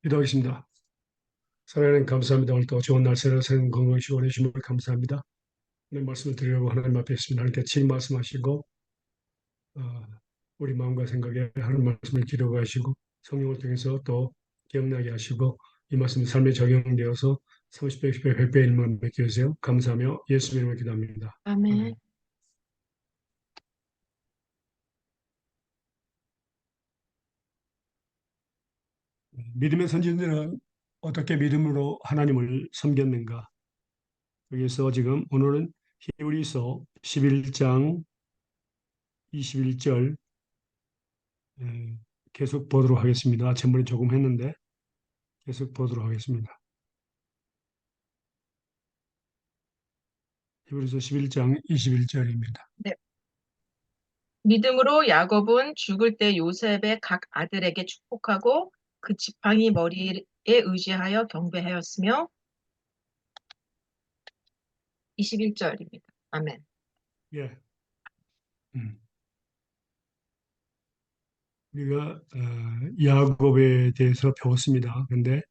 기도하겠습니다. 사랑하는 감사합니다. 오늘 또 좋은 날 새로 생 건강 시원해 주심을 감사합니다. 네, 말씀을 드리려고 하나님 앞에 있습니다. 하나님께 친히 말씀하시고 어, 우리 마음과 생각에 하는 말씀을 기록하시고 성령을 통해서 또 기억나게 하시고 이 말씀이 삶에 적용되어서 30배, 60배, 100배 일만 맺게 해주세요. 감사하며 예수 이름으로 기도합니다. 아멘. 아멘. 믿음의 선진들은 어떻게 믿음으로 하나님을 섬겼는가? 여기서 지금 오늘은 히브리서 11장 21절 계속 보도록 하겠습니다. 전번에 조금 했는데 계속 보도록 하겠습니다. 히브리서 11장 21절입니다. 네. 믿음으로 야곱은 죽을 때 요셉의 각 아들에게 축복하고 그 지팡이 머리에 의지하여 경배하였으며 21절입니다. 아멘. 예. 우리가 야곱에 대해서 배웠습니다. 그런데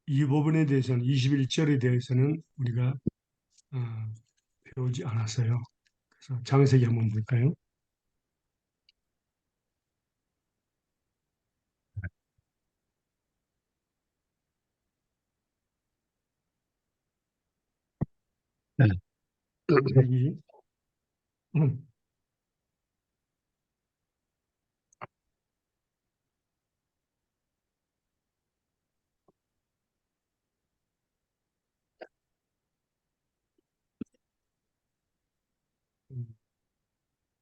이 부분에 대해서는 21절에 대해서는 우리가 어, 배우지 않았어요. 그래서 창세기 한번 볼까요? 네. 창세기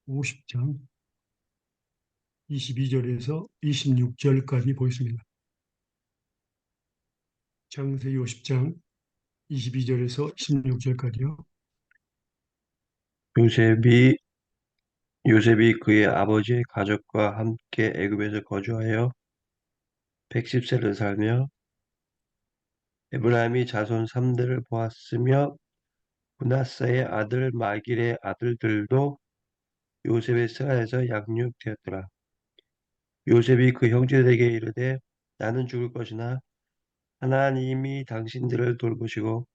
50장 22절에서 26절까지 보겠습니다. 창세기 50장 22절에서 26절까지요. 요셉이 요셉이 그의 아버지의 가족과 함께 애굽에서 거주하여 110세를 살며 에브라임이 자손 3대를 보았으며 므낫세의 아들 마길의 아들들도 요셉의 스가에서 양육되었더라. 요셉이 그 형제들에게 이르되 나는 죽을 것이나 하나님이 당신들을 돌보시고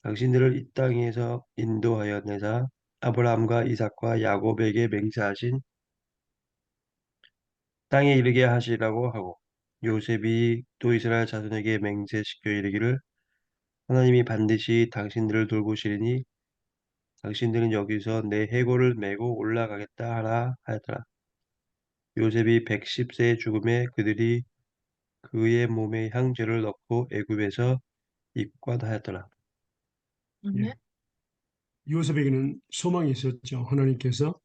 당신들을 이 땅에서 인도하여 내사 아브라함과 이삭과 야곱에게 맹세하신 땅에 이르게 하시라고 하고 요셉이 또 이스라엘 자손에게 맹세시켜 이르기를 하나님이 반드시 당신들을 돌보시리니 당신들은 여기서 내 해골을 메고 올라가겠다 하라 하였더라. 요셉이 110세의 죽음에 그들이 그의 몸에 향제를 넣고 애굽에서 입관하였더라. 아멘. 예. 요셉에게는 소망이 있었죠. 하나님께서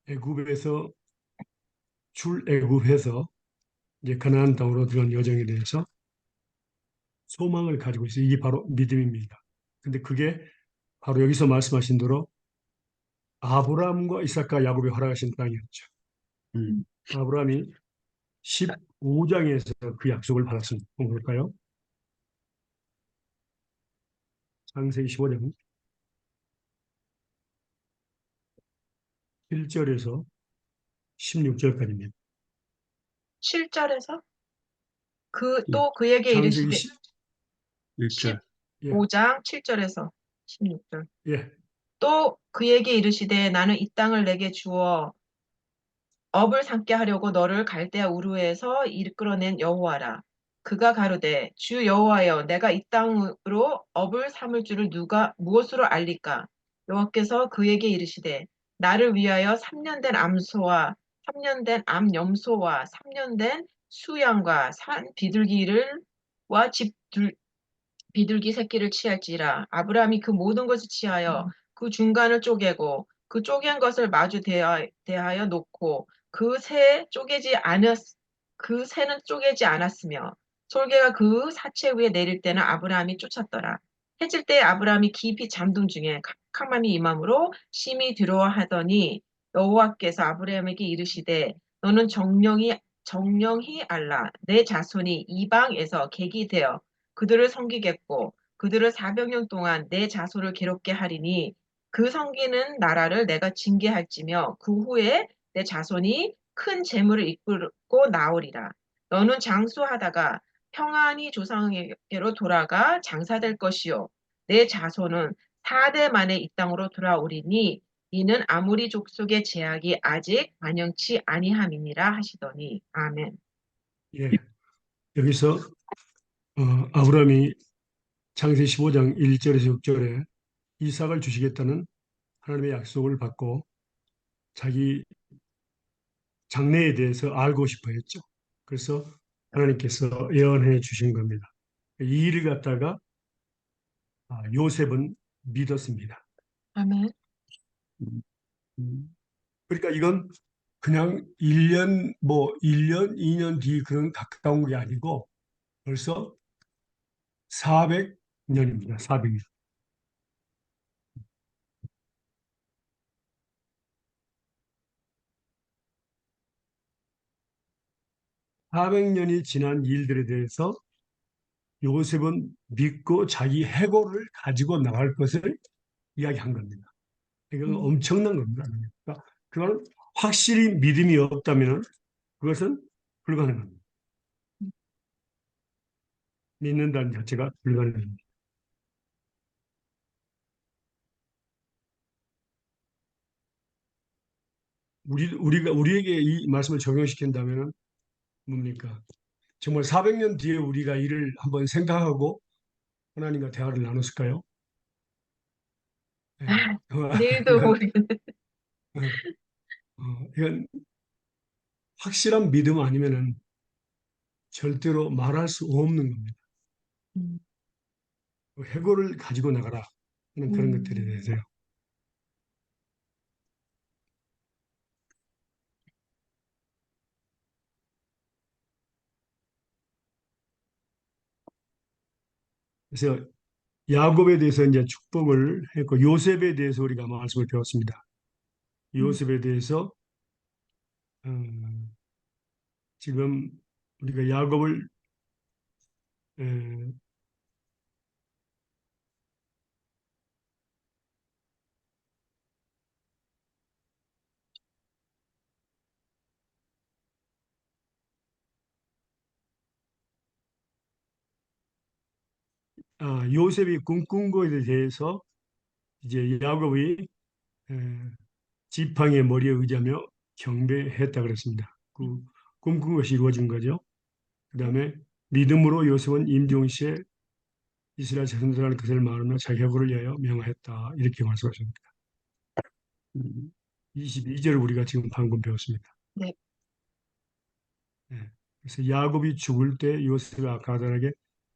애굽에서 출애굽해서 이제 가나안 땅으로 들어간 여정에 대해서 소망을 가지고 있어요. 이게 바로 믿음입니다. 근데 그게 바로 여기서 말씀하신 대로 아브라함과 이삭과 야곱이 허락하신 땅이었죠. 음. 아브라함이 15장에서 그 약속을 받았습니다. 볼까요? 창세기 15장 1절에서 16절까지입니다. 7절에서 예. 또 그에게 창세기 이르시되 1절. 예, 15장 7절에서 16절 예, 또 그에게 이르시되 나는 이 땅을 내게 주어 업을 삼게 하려고 너를 갈대아 우르에서 이끌어낸 여호와라. 그가 가로되 주 여호와여 내가 이 땅으로 업을 삼을 줄을 누가 무엇으로 알리까? 여호와께서 그에게 이르시되 나를 위하여 3년 된 암소와 3년 된 암염소와 3년 된 수양과 산 비둘기를 와집 비둘기 새끼를 취할지라. 아브라함이 그 모든 것을 취하여 그 중간을 쪼개고 그 쪼갠 것을 마주 대하여 놓고 그 새는 쪼개지 않았으며 솔개가 그 사체 위에 내릴 때는 아브라함이 쫓았더라. 해질 때 아브라함이 깊이 잠든 중에 캄캄함이 임함으로 심히 두려워하더니 여호와께서 아브라함에게 이르시되 너는 정령히 알라. 내 자손이 이방에서 객이 되어 그들을 섬기겠고 그들을 400년 동안 내 자손을 괴롭게 하리니 그 섬기는 나라를 내가 징계할지며 그 후에 내 자손이 큰 재물을 이끌고 나오리라. 너는 장수하다가 평안히 조상에게로 돌아가 장사될 것이요. 내 자손은 4대 만에 이 땅으로 돌아오리니 이는 아무리 족속의 제약이 아직 완연치 아니함이니라 하시더니 아멘. 예, 여기서 아브라함이 창세기 15장 1절에서 6절에 이삭을 주시겠다는 하나님의 약속을 받고 자기 장래에 대해서 알고 싶어 했죠. 그래서 하나님께서 예언해 주신 겁니다. 이 일을 갖다가 요셉은 믿었습니다. 아멘. 음, 음, 그러니까 이건 그냥 1년, 1년, 2년 뒤 그런 가까운 게 아니고 벌써 400년입니다. 400년. 400년이 지난 일들에 대해서 요셉은 믿고 자기 해골을 가지고 나갈 것을 이야기한 겁니다. 이건 음, 엄청난 겁니다. 그러니까 그건 확실히 믿음이 없다면 그것은 불가능합니다. 믿는다는 자체가 불가능합니다. 우리에게 이 말씀을 적용시킨다면 뭡니까? 정말 400년 뒤에 우리가 이를 한번 생각하고 하나님과 대화를 나눴을까요? 예. 내일도 이건, 모르겠네. 이건 확실한 믿음 아니면은 절대로 말할 수 없는 겁니다. 음, 해고를 가지고 나가라 하는 그런 것들에 음, 대해서요. 그래서 야곱에 대해서 이제 축복을 했고 요셉에 대해서 우리가 말씀을 배웠습니다. 음. 요셉에 대해서 어, 지금 우리가 야곱을 에, 요셉이 꿈꾼 것에 대해서 이제 야곱이 에, 지팡이의 머리에 의지하며 경배했다 그랬습니다. 그 꿈꾼 것이 이루어진 거죠. 그 다음에 믿음으로 요셉은 임종시에 이스라엘 자손들하는 그들을 말하며 자기 해고를 위하여 명하였다. 이렇게 말씀하십니다. 음, 22절을 우리가 지금 방금 배웠습니다. 네. 예. 그래서 야곱이 죽을 때 요셉이 아까들에게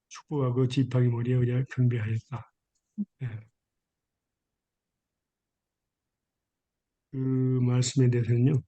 축복하고 지팡이 머리에 의하여 경배하였다. 예. 그 말씀에 대해서는요.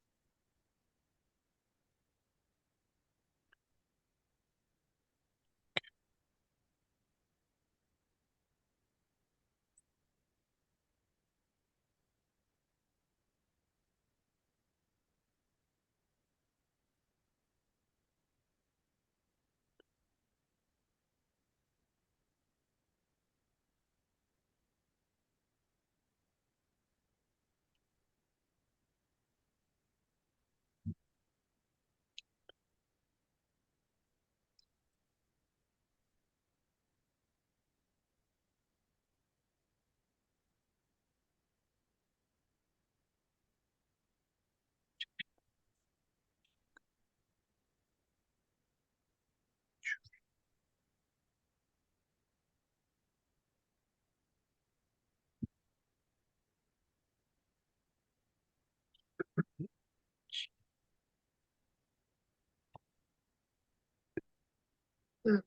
그,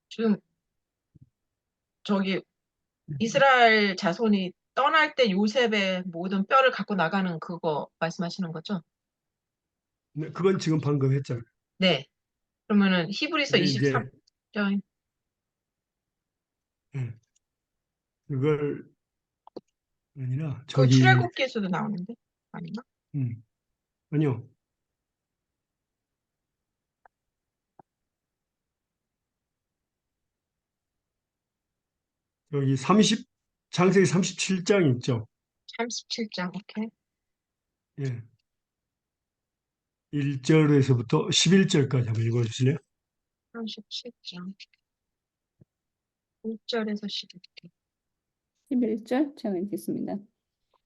지금 저기 이스라엘 자손이 떠날 때 요셉의 모든 뼈를 갖고 나가는 그거 말씀하시는 거죠? 네, 그건 지금 방금 했잖아요. 네. 그러면은 히브리서 근데 23장 이제 예, 그걸 아니라 그 저기 출애굽기에서도 나오는데 아닌가? 음, 아니요. 여기 30 창세기 37장 있죠. 37장 오케이. 예. 1절에서부터 11절까지 한번 읽어주실래요? 37장 1절에서 11절. 11절 제가 읽겠습니다.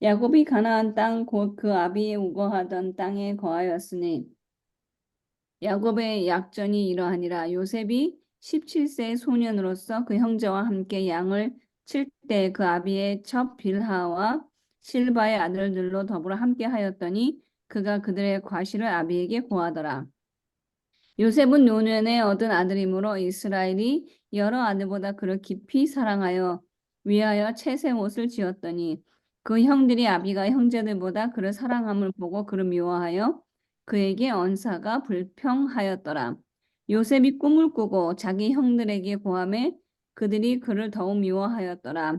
야곱이 가나안 땅 곧 그 아비의 우거하던 땅에 거하였으니 야곱의 약전이 이러하니라. 요셉이 17세 소년으로서 그 형제와 함께 양을 칠 때 그 아비의 첩 빌하와 실바의 아들들로 더불어 함께 하였더니 그가 그들의 과실을 아비에게 고하더라. 요셉은 노년에 얻은 아들이므로 이스라엘이 여러 아들보다 그를 깊이 사랑하여 위하여 채색 옷을 지었더니 그 형들이 아비가 형제들보다 그를 사랑함을 보고 그를 미워하여 그에게 언사가 불평하였더라. 요셉이 꿈을 꾸고 자기 형들에게 고하매 그들이 그를 더욱 미워하였더라.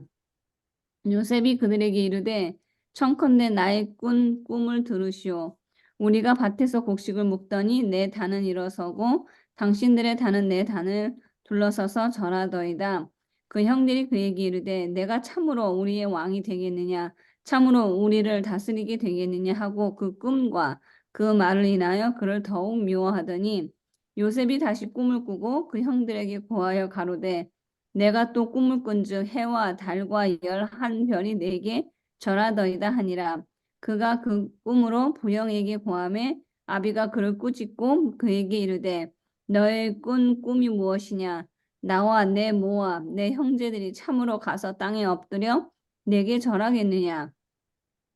요셉이 그들에게 이르되 청컨대 나의 꾼 꿈을 들으시오. 우리가 밭에서 곡식을 묵더니 내 단은 일어서고 당신들의 단은 내 단을 둘러서서 절하더이다. 그 형들이 그에게 이르되 내가 참으로 우리의 왕이 되겠느냐 참으로 우리를 다스리게 되겠느냐 하고 그 꿈과 그 말을 인하여 그를 더욱 미워하더니 요셉이 다시 꿈을 꾸고 그 형들에게 고하여 가로되 내가 또 꿈을 꾼즉 해와 달과 11별이 내게 절하더이다 하니라. 그가 그 꿈으로 부영에게 고하매 아비가 그를 꾸짖고 그에게 이르되 너의 꾼 꿈이 무엇이냐? 나와 내 모압 내 형제들이 참으로 가서 땅에 엎드려 내게 절하겠느냐?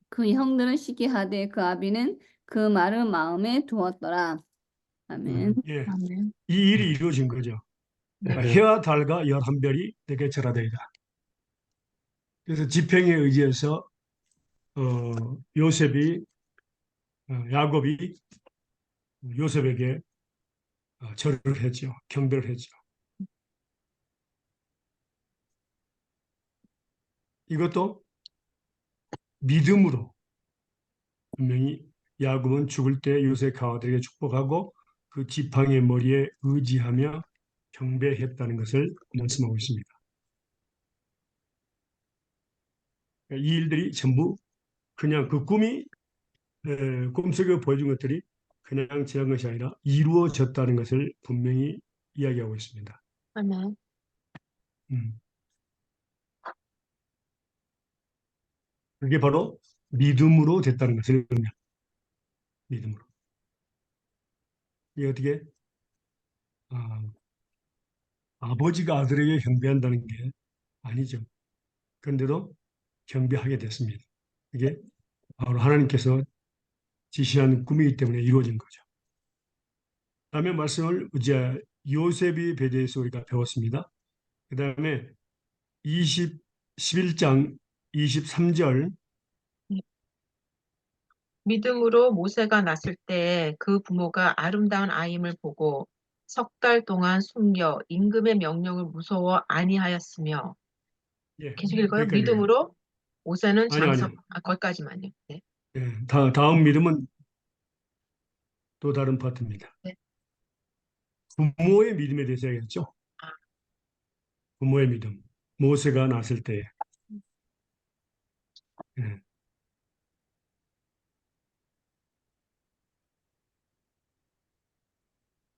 그 형들은 시기하되 그 아비는 그 말을 마음에 두었더라. 아멘. 예, 아멘. 이 일이 이루어진 거죠. 네. 해와 달과 11별이 내게 절하되이다. 그래서 지평에 의지해서 요셉이 야곱이 요셉에게 절을 했죠. 경배를 했죠. 이것도 믿음으로 분명히 야곱은 죽을 때 요셉 가와들에게 축복하고 그 지팡이의 머리에 의지하며 경배했다는 것을 말씀하고 있습니다. 이 일들이 전부 그냥 그 꿈이 꿈속에 보여준 것들이 그냥 지난 것이 아니라 이루어졌다는 것을 분명히 이야기하고 있습니다. 아멘. 음. 그게 바로 믿음으로 됐다는 것을 의미합니다. 믿음으로. 이게 어떻게 아버지가 아들에게 경배한다는 게 아니죠. 그런데도 경배하게 됐습니다. 이게 바로 하나님께서 지시한 꿈이기 때문에 이루어진 거죠. 다음에 말씀을 이제 요셉의 배대에서 우리가 배웠습니다. 그 다음에 11장 23절. 믿음으로 모세가 났을 때 그 부모가 아름다운 아임을 보고 석 달 동안 숨겨 임금의 명령을 무서워 아니하였으며. 예, 계속 읽어요. 거기까지 읽어요. 믿음으로 모세는 아니요. 거기까지만요. 네. 예, 다음 믿음은 또 다른 파트입니다. 네. 부모의 믿음에 대해서 얘기했죠. 아, 부모의 믿음. 모세가 났을 때. 예.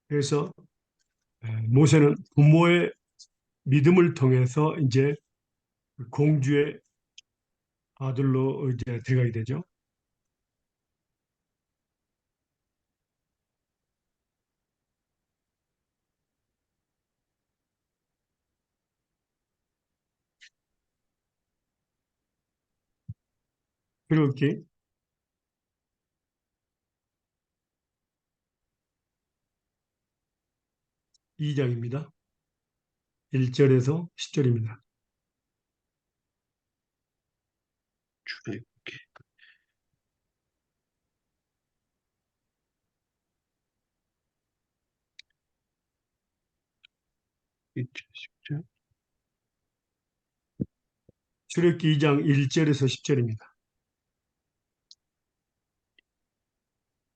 그래서 모세는 부모의 믿음을 통해서 이제 공주의 아들로 이제 들어가게 되죠. 그렇게 2장입니다. 1절에서 10절입니다. 출애굽기 2절. 출애굽기 2장 1절에서 10절입니다.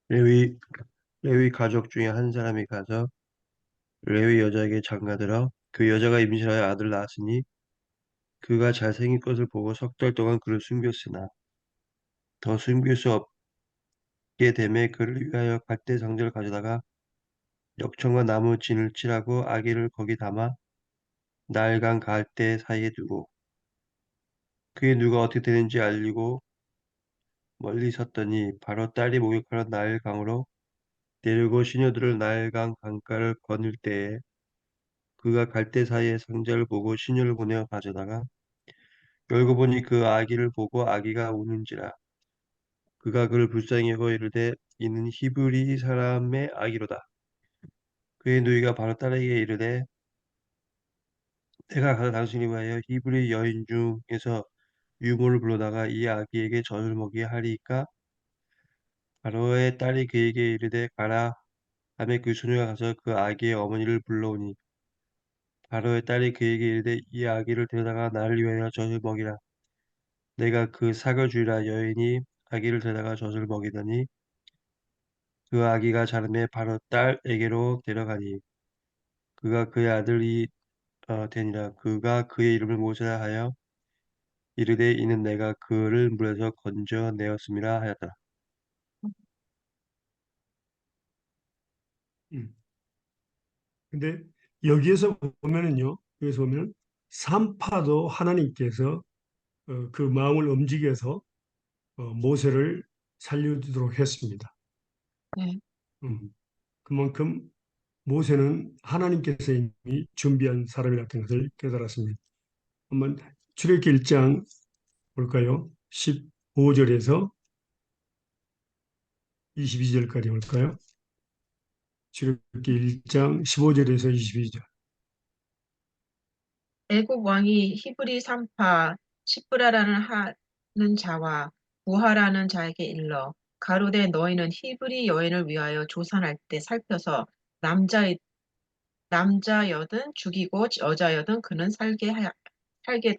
레위 레위 가족 중에 한 사람이 가서 레위 여자에게 장가들어 그 여자가 임신하여 아들 낳았으니 그가 잘생긴 것을 보고 석 달 동안 그를 숨겼으나 더 숨길 수 되매 그를 위하여 갈대 상자를 가져다가 역청과 나무 진을 칠하고 아기를 거기 담아 나일강 갈대 사이에 두고 그의 누가 어떻게 되는지 알리고 멀리 섰더니 바로 딸이 목욕하러 나일강으로 내려고 시녀들을 나일강 강가를 거닐 때에 그가 갈대 사이에 상자를 보고 시녀를 보내어 가져다가 열고 보니 그 아기를 보고 아기가 우는지라 그가 그를 불쌍히 여겨 이르되 이는 히브리 사람의 아기로다. 그의 누이가 바로 딸에게 이르되 내가 가서 당신이 위하여 히브리 여인 중에서 유모를 불러다가 이 아기에게 젖을 먹이게 하리이까 바로의 딸이 그에게 이르되 가라 하매 그 소녀가 가서 그 아기의 어머니를 불러오니 바로의 딸이 그에게 이르되 이 아기를 데려다가 나를 위하여 젖을 먹이라 내가 그 사겨 주리라 여인이 아기를 데려다가 젖을 먹이더니 그 아기가 자라매 바로 딸에게로 데려가니 그가 그의 아들이 되니라 그가 그의 이름을 모세라 하여 이르되 이는 내가 그를 물에서 건져내었음이라 하였더라. 음. 근데 여기에서 보면은요, 여기서 보면 산파도 하나님께서 그 마음을 움직여서 모세를 살려주도록 했습니다. 네. 그만큼 모세는 하나님께서 이미 준비한 사람이라는 것을 깨달았습니다. 한번 출애굽기 1장 볼까요? 15절에서 22절까지 볼까요? 출애굽기 1장 15절에서 22절. 애굽 왕이 히브리 산파 시브라라는 하는 자와 부하라는 자에게 일러 가로되 너희는 히브리 여인을 위하여 조산할 때 살펴서 남자여든 죽이고 여자여든 그는 살게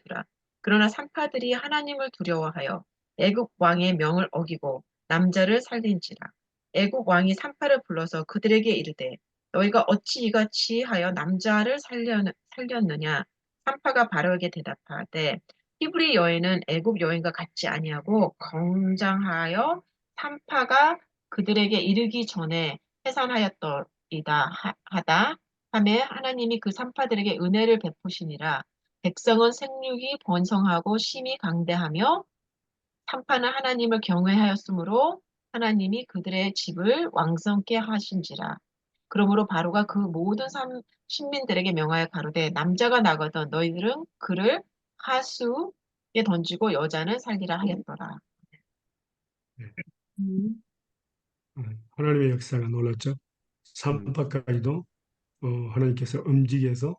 두라. 그러나 산파들이 하나님을 두려워하여 애굽 왕의 명을 어기고 남자를 살린지라. 애굽 왕이 산파를 불러서 그들에게 이르되 너희가 어찌 이같이 하여 남자를 살렸느냐. 산파가 바로에게 대답하되 히브리 여인은 애굽 여인과 같지 아니하고 건장하여 산파가 그들에게 이르기 전에 해산하였더이다 하다. 하매 하나님이 그 산파들에게 은혜를 베푸시니라. 백성은 생육이 번성하고 심히 강대하며 산파는 하나님을 경외하였으므로 하나님이 그들의 집을 왕성케 하신지라. 그러므로 바로가 그 모든 신민들에게 명하여 가로되 남자가 나거든 너희들은 그를 하수에 던지고 여자는 살리라 하였더라. 네. 음, 하나님의 역사가 놀랐죠. 음, 산파까지도 하나님께서 움직여서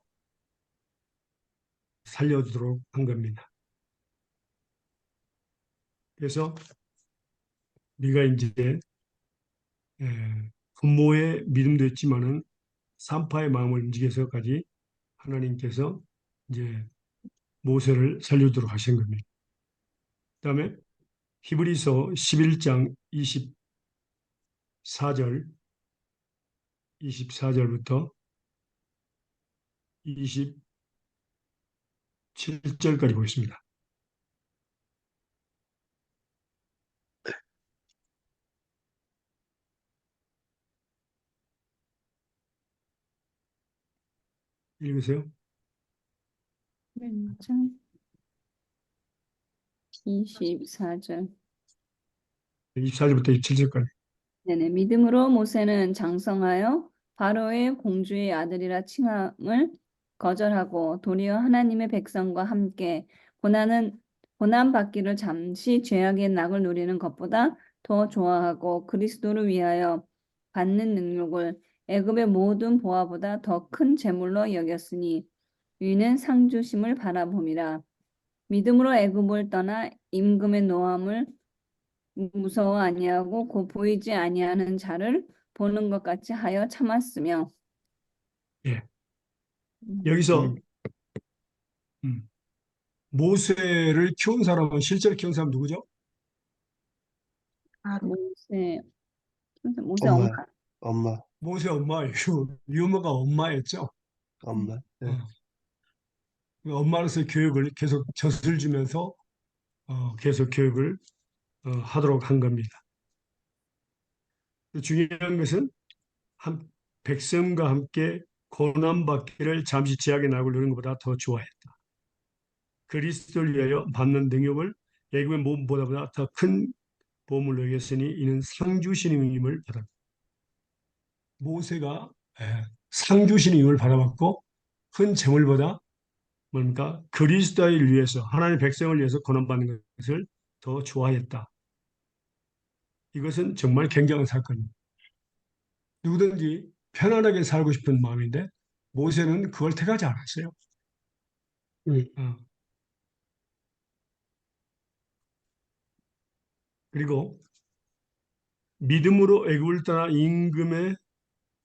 살려주도록 한 겁니다. 그래서 우리가 이제 부모의 믿음도 있지만은 산파의 마음을 움직여서까지 하나님께서 이제 모세를 살려주도록 하신 겁니다. 그다음에 히브리서 11장 24절부터 27절까지 보겠습니다. 읽으세요. 1장 24절. 24절부터 27절까지. 네네. 믿음으로 모세는 장성하여 바로의 공주의 아들이라 칭함을 거절하고 도리어 하나님의 백성과 함께 고난 받기를 잠시 죄악의 낙을 누리는 것보다 더 좋아하고 그리스도를 위하여 받는 능력을 애굽의 모든 보화보다 더 큰 재물로 여겼으니 이는 상 주심을 바라봄이라. 믿음으로 애굽을 떠나 임금의 노함을 무서워 아니하고 곧 보이지 아니하는 자를 보는 것 같이 하여 참았으며. 예. 음, 여기서 음, 모세를 키운 사람은 실제로 키운 사람 누구죠? 바로 모세 엄마. 엄마, 엄마, 모세 엄마예요. 유모가 엄마였죠. 엄마. 네. 어, 엄마로서 교육을 계속 젖을 주면서 계속 교육을 하도록 한 겁니다. 중요한 것은 한 백성과 함께 고난받기를 잠시 제약의 낙을 누리는 것보다 더 좋아했다. 그리스도를 위하여 받는 능력을 애굽의 모든 보다 더 큰 보물로 여겼으니 이는 상주신임을 받았다. 모세가 상주신임을 받아봤고 큰 재물보다 뭡니까? 그리스도를 위해서 하나님의 백성을 위해서 고난받는 것을 더 좋아했다. 이것은 정말 굉장한 사건입니다. 누구든지 편안하게 살고 싶은 마음인데 모세는 그걸 택하지 않았어요. 어. 그리고 믿음으로 애굽을 떠나 임금의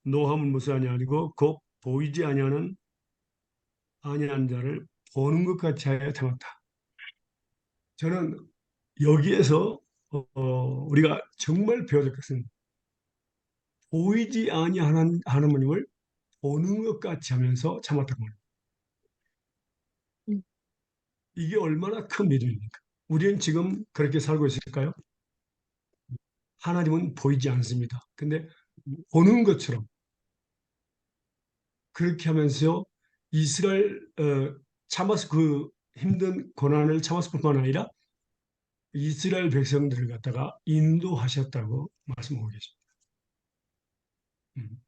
노함을 무시하니 아니고 곧 보이지 아니한 자를 보는 것 같이 하여 참았다. 저는 여기에서 우리가 정말 배워야 될 것은 보이지 아니하는 하나님을 보는 것 같이 하면서 참았다고 합니다. 음. 이게 얼마나 큰 믿음입니까? 우리는 지금 그렇게 살고 있을까요? 하나님은 보이지 않습니다. 근데 보는 것처럼 그렇게 하면서 이스라엘 참아서 그 힘든 고난을 참았을 뿐만 아니라 이스라엘 백성들을 갖다가 인도하셨다고 말씀하고 계십니다. 음.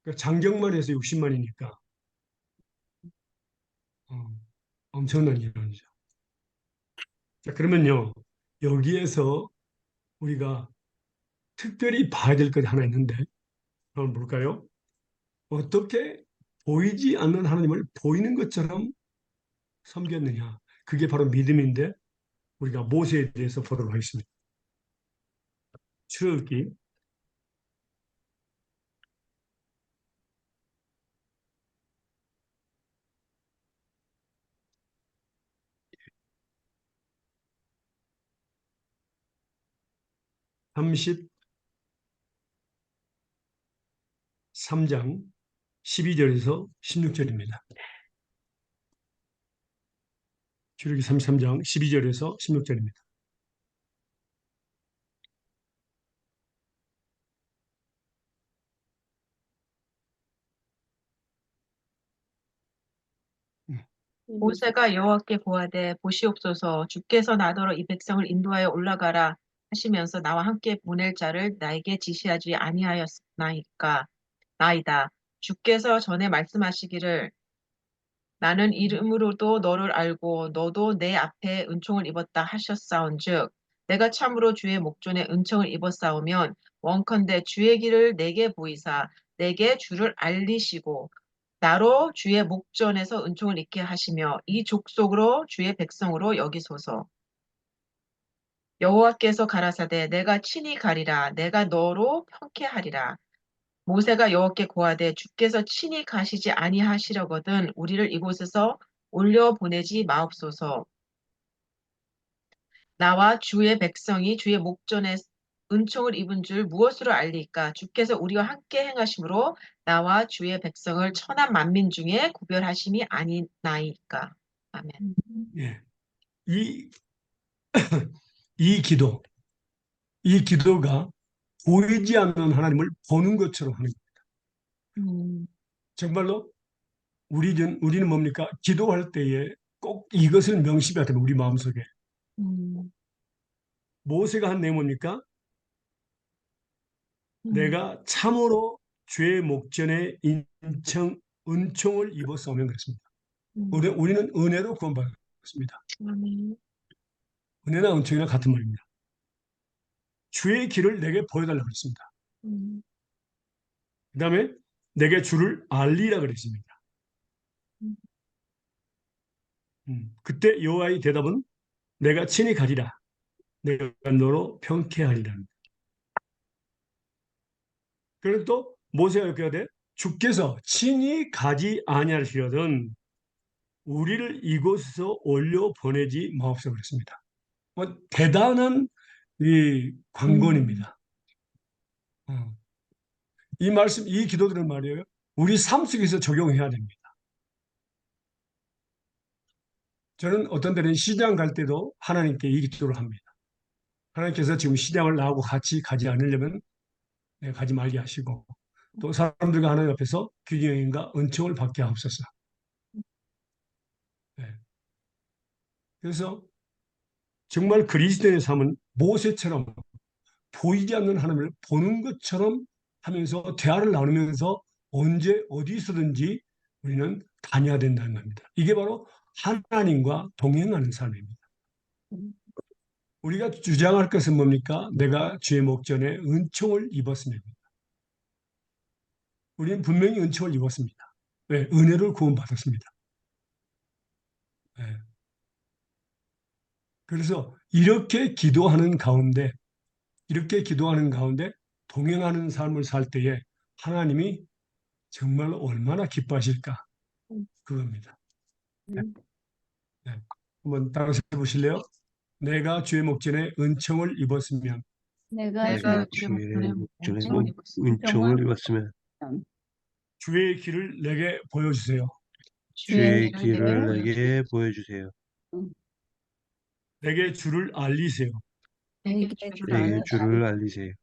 그러니까 장경만 해서 60만이니까 엄청난 일이죠. 자, 그러면요, 여기에서 우리가 특별히 봐야 될 것이 하나 있는데, 한번 볼까요? 어떻게 보이지 않는 하나님을 보이는 것처럼 섬겼느냐. 그게 바로 믿음인데, 우리가 모세에 대해서 보도록 하겠습니다. 출애굽기 33장 12절에서 16절입니다. 출애굽기 33장 12절에서 16절입니다. 모세가 여호와께 고하되 보시옵소서 주께서 나더러 이 백성을 인도하여 올라가라 하시면서 나와 함께 보낼 자를 나에게 지시하지 아니하였나이까 나이다. 주께서 전에 말씀하시기를 나는 이름으로도 너를 알고 너도 내 앞에 은총을 입었다 하셨사온즉 내가 참으로 주의 목전에 은총을 입었사오면 원컨대 주의 길을 내게 보이사 내게 주를 알리시고 나로 주의 목전에서 은총을 입게 하시며 이 족속으로 주의 백성으로 여기소서. 여호와께서 가라사대 내가 친히 가리라 내가 너로 평케하리라. 모세가 여호와께 고하되 주께서 친히 가시지 아니하시려거든 우리를 이곳에서 올려 보내지 마옵소서. 나와 주의 백성이 주의 목전에 은총을 입은 줄 무엇으로 알리까? 주께서 우리와 함께 행하심으로 나와 주의 백성을 천한 만민 중에 구별하심이 아니나이까. 아멘. 예. 이, 이 기도, 이 기도가 보이지 않는 하나님을 보는 것처럼 하는 거예요. 음, 정말로 우리는 뭡니까? 기도할 때에 꼭 이것을 명심해야 됩니다. 우리 마음속에. 음, 모세가 한 내용은 뭡니까? 음, 내가 참으로 죄의 목전에 은총을 입었사오면 그랬습니다. 우리는 은혜로 구원받았습니다. 아멘. 은혜나 은총이나 같은 말입니다. 주의 길을 내게 보여달라고 그랬습니다. 음, 그 다음에 내게 주를 알리라 그랬습니다. 음, 그때 여호와의 대답은 내가 친히 가리라. 내가 너로 평케하리라. 그리고 또 모세가 이렇게 하되 주께서 친히 가지 아니하시거든 우리를 이곳에서 올려 보내지 마옵소서 그랬습니다. 대단한 이 관건입니다. 어. 이 말씀, 이 기도들은 말이에요. 우리 삶 속에서 적용해야 됩니다. 저는 어떤 때는 시장 갈 때도 하나님께 이 기도를 합니다. 하나님께서 지금 시장을 나하고 같이 가지 않으려면 내가 가지 말게 하시고 또 사람들과 하나님 앞에서 균형인가 은총을 받게 하옵소서. 네. 그래서 정말 그리스도인의 삶은 모세처럼 보이지 않는 하나님을 보는 것처럼 하면서 대화를 나누면서 언제 어디서든지 우리는 다녀야 된다는 겁니다. 이게 바로 하나님과 동행하는 삶입니다. 우리가 주장할 것은 뭡니까? 내가 주의 목전에 은총을 입었습니다. 우리는 분명히 은총을 입었습니다. 왜? 은혜를 구원받았습니다. 네. 그래서 이렇게 기도하는 가운데 동행하는 삶을 살 때에 하나님이 정말 얼마나 기뻐하실까? 그겁니다. 음. 네. 한번 따라서 해보실래요? 내가 주의 목전에 은총을 입었으면 내가 내가 내가 주의 주의 주의 목전에 목전에 은총을 입었으면 은총을 입었으면 주의 길을 내게 보여주세요. 주의 주의 주의 길을 내게 길을 길을 보여주세요. 내게 보여주세요. 내게 주를 알리세요. 내게 내게 주를 내게 주를 알리시고 주를 알리세요.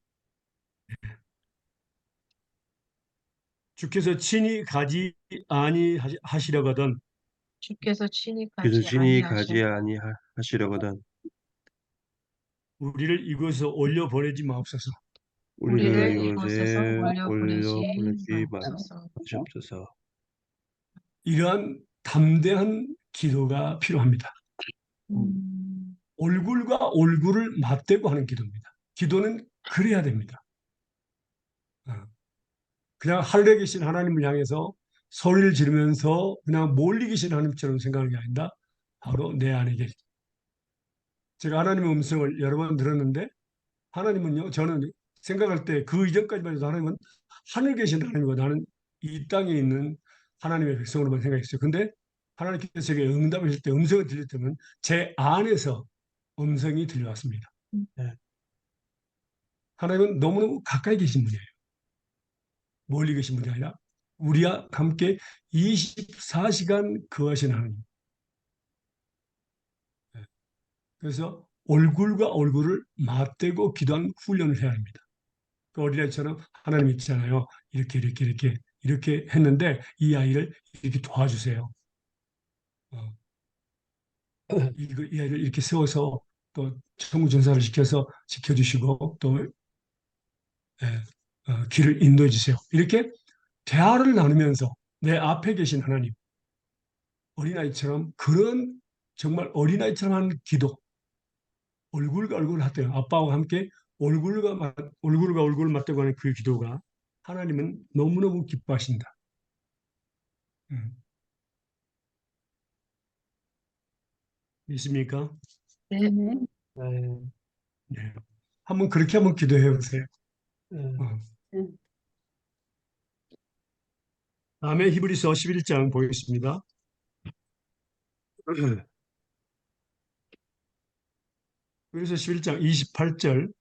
주께서 친히 가지 아니하시려거든 주께서 친히 그래서 가지 친히 아니하시려 가지 아니하시려거든 우리를 이곳에 올려 보내지 마옵소서. 우리를 우리를 이곳에서 이곳에 올려 올려 보내지 보내지 마옵소서. 마시옵소서. 이러한 담대한 기도가 필요합니다. 음, 얼굴과 얼굴을 맞대고 하는 기도입니다. 기도는 그래야 됩니다. 어. 그냥 하늘에 계신 하나님을 향해서 소리를 지르면서 그냥 멀리 계신 하나님처럼 생각하는 게 아니라 바로 내 안에 계신. 제가 하나님의 음성을 여러 번 들었는데 하나님은요, 저는 생각할 때 그 이전까지만 해도 하나님은 하늘 계신 하나님이고 나는 이 땅에 있는 하나님의 백성으로만 생각했어요. 근데 하나님께서 제게 응답하실 때 음성을 들릴 때는 제 안에서 음성이 들려왔습니다. 네. 하나님은 너무너무 가까이 계신 분이에요. 멀리 계신 분이 아니라 우리와 함께 24시간 거하신 하나님. 네. 그래서 얼굴과 얼굴을 맞대고 기도하는 훈련을 해야 합니다. 그 어린아이처럼 하나님 있잖아요. 이렇게 했는데 이 아이를 이렇게 도와주세요. 어, 이 아이를 이렇게 세워서 또 천국전사를 시켜서 지켜주시고 또 길을 인도해 주세요. 이렇게 대화를 나누면서 내 앞에 계신 하나님, 어린아이처럼 그런 정말 어린아이처럼 하는 기도, 얼굴과 얼굴을 하대요. 아빠와 함께 얼굴과 얼굴을 맞대고 하는 그 기도가 하나님은 너무너무 기뻐하신다. 음, 믿습니까? 네, 네. 네. 네. 한번 기도해 보세요. 네. 어. 네. 다음에 히브리서 11장 보겠습니다. 히브리서 11장 28절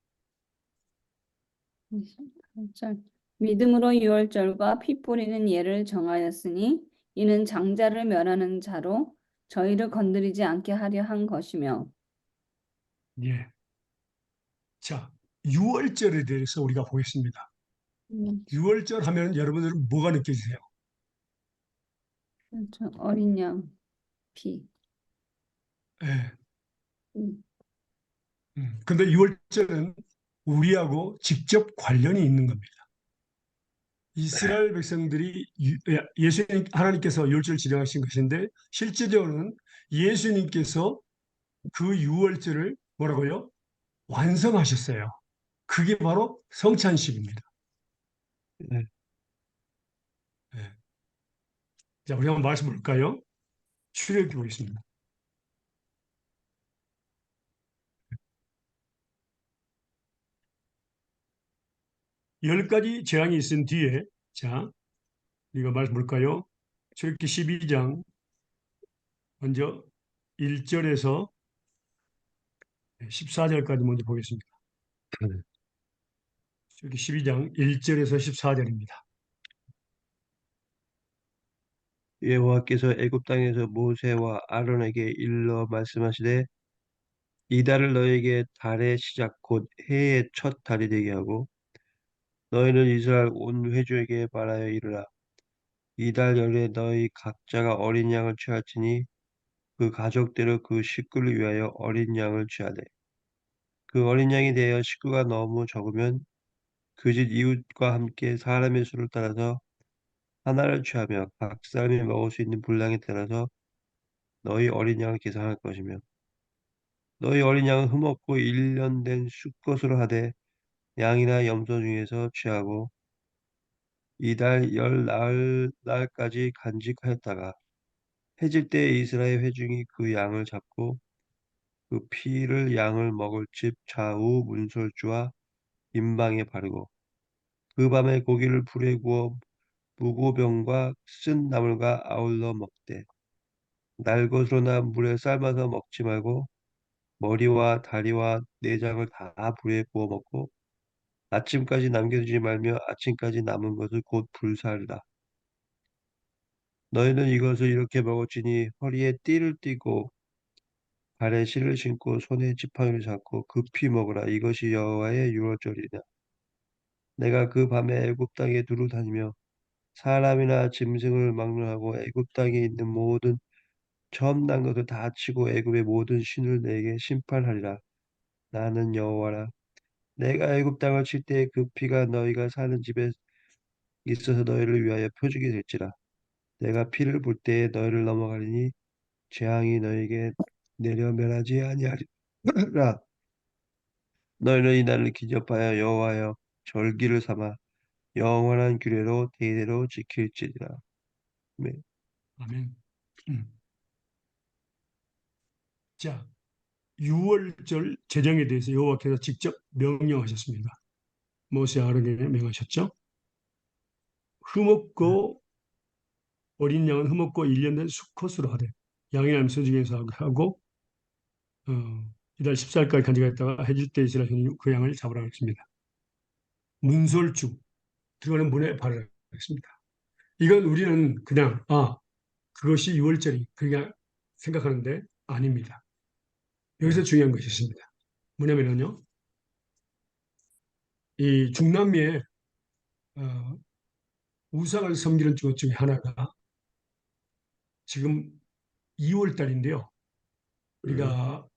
28절. 믿음으로 유월절과 피 뿌리는 예를 정하였으니 이는 장자를 멸하는 자로 저희를 건드리지 않게 하려 한 것이며. 예. 자, 유월절에 대해서 우리가 보겠습니다. 음, 유월절 하면 여러분들은 뭐가 느껴지세요? 그렇죠. 어린 양 피. 예. 음, 근데 유월절은 우리하고 직접 관련이 있는 겁니다. 이스라엘 백성들이 예수님 하나님께서 유월절 지정하신 것인데 실제적으로는 예수님께서 그 유월절을 뭐라고요? 완성하셨어요. 그게 바로 성찬식입니다. 네. 예. 자, 우리 한번 말씀 볼까요? 출애굽기 보겠습니다. 열 가지 재앙이 있은 뒤에 자, 우리가 말씀 볼까요? 출애굽기 12장 먼저 1절에서 14절까지 먼저 보겠습니다. 출애굽기 12장 1절에서 14절입니다. 여호와께서 애굽 땅에서 모세와 아론에게 일러 말씀하시되 이달을 너에게 달의 시작 곧 해의 첫 달이 되게 하고 너희는 이스라엘 온 회중에게 말하여 이르라. 이달 열에 너희 각자가 어린 양을 취할지니 그 가족대로 그 식구를 위하여 어린 양을 취하되 그 어린 양이 되어 식구가 너무 적으면 그 집 이웃과 함께 사람의 수를 따라서 하나를 취하며 각 사람이 먹을 수 있는 분량에 따라서 너희 어린 양을 계산할 것이며 너희 어린 양은 흠없고 1년 된 수컷으로 하되 양이나 염소 중에서 취하고 이달 열 날까지 간직하였다가 해질 때 이스라엘 회중이 그 양을 잡고 그 피를 양을 먹을 집 좌우 문설주와 임방에 바르고 그 밤에 고기를 불에 구워 무고병과 쓴 나물과 아울러 먹되 날것으로나 물에 삶아서 먹지 말고 머리와 다리와 내장을 다 불에 구워 먹고 아침까지 남겨두지 말며 아침까지 남은 것을 곧 불살라. 너희는 이것을 이렇게 먹을지니 허리에 띠를 띠고 발에 실을 신고 손에 지팡이를 잡고 급히 먹으라. 이것이 여호와의 유월절이다. 내가 그 밤에 애굽 땅에 두루 다니며 사람이나 짐승을 막론하고 애굽 땅에 있는 모든 처음 난 것을 다 치고 애굽의 모든 신을 내게 심판하리라. 나는 여호와라. 내가 애굽 땅을 칠 때 그 피가 너희가 사는 집에 있어서 너희를 위하여 표적이 될지라. 내가 피를 볼 때에 너희를 넘어가리니 재앙이 너희에게 내려 멸하지 아니하리라. 너희는 이 날을 기념하여 여호와여 절기를 삼아 영원한 규례로 대대로 지킬지니라. 네. 아멘. 음. 자, 유월절 제정에 대해서 여호와께서 직접 명령하셨습니다. 모세 아론에게 명하셨죠. 흠없고 어린 양은 흠없고 1년 된 수컷으로 하되 양이나 염소 중에서 하고 이달 14일까지 간직했다가 해질 때 이스라엘 형이 그 양을 잡으라 했습니다. 문설주 들어가는 문에 바르라 했습니다. 이건 우리는 그냥 그것이 유월절이 그냥 생각하는데 아닙니다. 여기서 중요한 것이 있습니다. 뭐냐면요, 이 중남미에 어, 우상을 섬기는 것 중에 하나가 지금 2월 달인데요. 우리가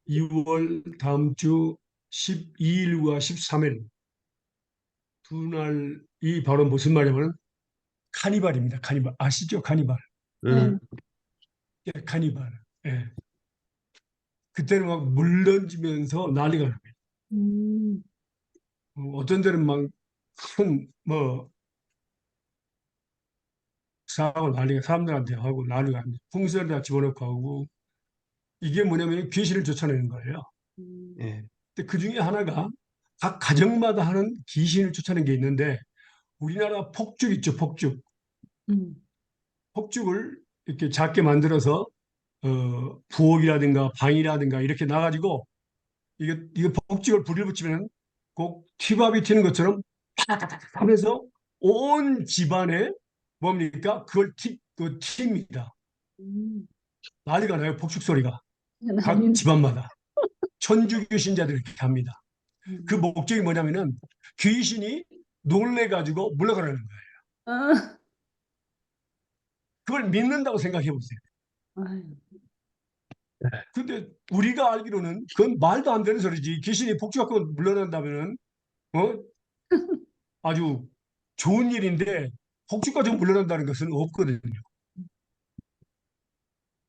2월 다음 주 12일과 13일 두 날이 바로 무슨 말이냐면 카니발입니다. 카니발. 아시죠? 카니발. 네. 예, 카니발. 예. 그때는 막 물 던지면서 난리가 납니다. 음, 어떤 데는 막 큰, 뭐, 사고 난리가 사람들한테 하고 난리가 납니다. 풍선에다 집어넣고 하고 이게 뭐냐면 귀신을 쫓아내는 거예요. 예. 근데 그 중에 하나가 각 가정마다 하는 귀신을 쫓아내는 게 있는데 우리나라 폭죽 있죠, 폭죽. 음, 폭죽을 이렇게 작게 만들어서 부엌이라든가 방이라든가 이렇게 놔가지고 이거 폭죽을 불을 붙이면 꼭 튀밥이 튀는 것처럼 팍팍팍 하면서 온 집안에 뭡니까? 그걸 튑니다. 음. 난리가 나요, 폭죽 소리가. 각 난리. 집안마다. 천주교 신자들이 이렇게 합니다. 그 음. 목적이 뭐냐면은 귀신이 놀래가지고 물러가라는 거예요. 아, 그걸 믿는다고 생각해 보세요. 아유, 근데 우리가 알기로는 그건 말도 안 되는 소리지. 귀신이 폭죽 갖고 물러난다면은 어? 아주 좋은 일인데 폭죽 가지고 물러난다는 것은 없거든요.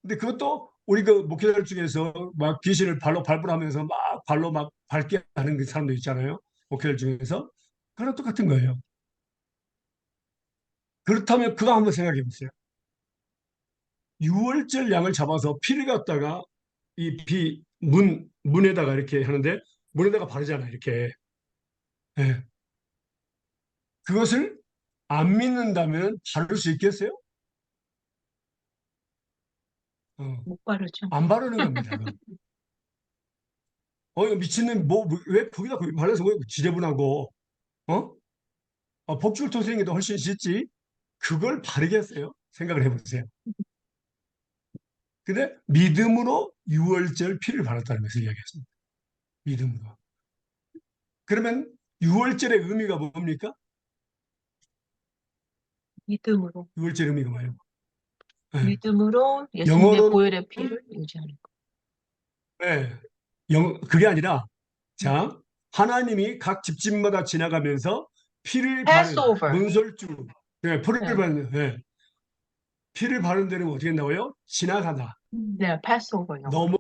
근데 그것도 우리 그 목회자들 중에서 막 귀신을 발로 발불하면서 막 발로 막 밟게 하는 그 사람도 있잖아요. 목회자들 중에서. 그런 똑같은 거예요. 그렇다면 그거 한번 생각해 보세요. 6월절 양을 잡아서 피를 갖다가 문에다가 이렇게 하는데 문에다가 바르잖아요. 이렇게. 예. 그것을 안 믿는다면 바를 수 있겠어요? 어, 못 바르죠. 안 바르는 겁니다. 그건. 이거 미친놈, 왜 거기다 발라서 왜 지저분하고, 어? 복죽을 터뜨리는 게 더 훨씬 쉽지? 그걸 바르겠어요? 생각을 해보세요. 근데 믿음으로 유월절 피를 발랐다는 것을 이야기했습니다. 믿음으로. 그러면 유월절의 의미가 뭡니까? 믿음으로. 유월절 의미가 뭐예요? 네. 믿음으로 예수님의 영어로는 보혈의 피를 유지하는 것. 네. 그게 아니라 자, 하나님이 각 집집마다 지나가면서 피를 바른 Passover. 문설주, 네, 피를 네. 바른, 네. 피를 바른 데는 어떻게 나와요? 지나가다, 네, Passover 영어. 넘어.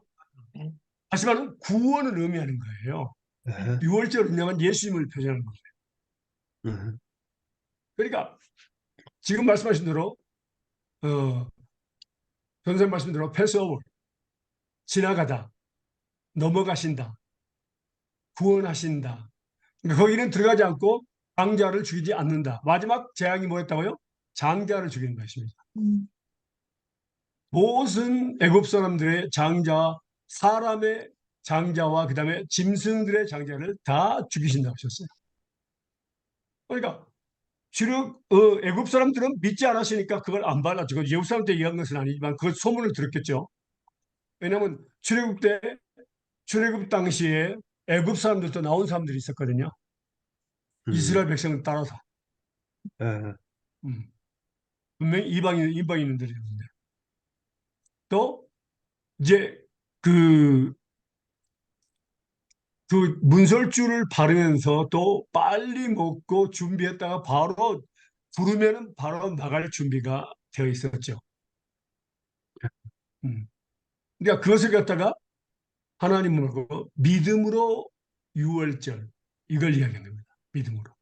네. 다시 말하면 구원을 의미하는 거예요. 네. 유월절 은양은 예수님을 표현하는 거예요. 음, 그러니까 지금 말씀하신 대로 선생님 말씀 대로 패스오버, 지나가다, 넘어가신다, 구원하신다. 그러니까 거기는 들어가지 않고 장자를 죽이지 않는다. 마지막 재앙이 뭐였다고요? 장자를 죽이는 것입니다. 모든 애굽 사람들의 장자, 사람의 장자와 그다음에 짐승들의 장자를 다 죽이신다고 하셨어요. 그러니까 주력 애굽 사람들은 믿지 않았으니까 그걸 안 발라주고 예루살렘 사람한테 얘기한 것은 아니지만 그 소문을 들었겠죠. 왜냐하면 출애굽 당시에 애굽 사람들도 나온 사람들이 있었거든요. 이스라엘 백성을 따라서. 네. 음. 분명히 이방인들이었는데 또 이제 그, 그 문설주를 바르면서 또 빨리 먹고 준비했다가 바로 부르면은 바로 나갈 준비가 되어 있었죠. 음. 그러니까 그것을 갖다가 하나님으로 믿음으로 유월절 이걸 이야기하는 겁니다. 믿음으로.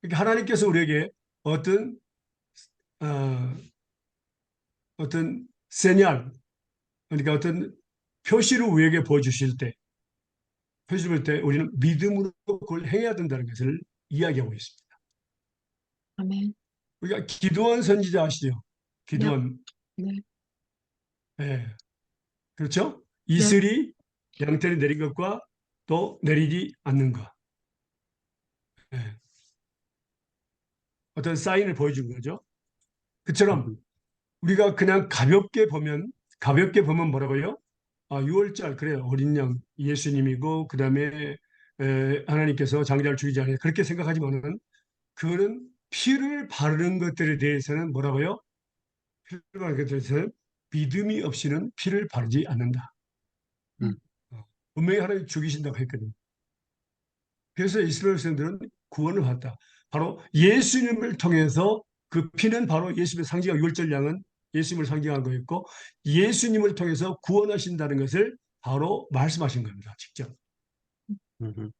그러니까 하나님께서 우리에게 어, 어떤 세뇨 그러니까 어떤 표시를 우리에게 보여주실 때, 표시를 볼 때 우리는 믿음으로 그걸 행해야 된다는 것을 이야기하고 있습니다. 아멘. 우리가 기드온 선지자 아시죠? 기드온. 네. 예. 그렇죠? 네. 이슬이 양털이 내린 것과 또 내리지 않는 것. 예. 어떤 사인을 보여준 거죠. 그처럼 우리가 그냥 가볍게 보면 뭐라고요? 아, 6월절, 그래요. 어린 양 예수님이고, 그 다음에 하나님께서 장자를 죽이지 않아요. 그렇게 생각하지만은, 그거는 피를 바르는 것들에 대해서는 뭐라고요? 피를 바르는 것들에 대해서는 믿음이 없이는 피를 바르지 않는다. 음, 분명히 하나님 죽이신다고 했거든요. 그래서 이스라엘 백성들은 구원을 받았다. 바로 예수님을 통해서 그 피는 바로 예수님의 상징한 유월절 양은 예수님을 상징한 거였고 예수님을 통해서 구원하신다는 것을 바로 말씀하신 겁니다. 직접. 음,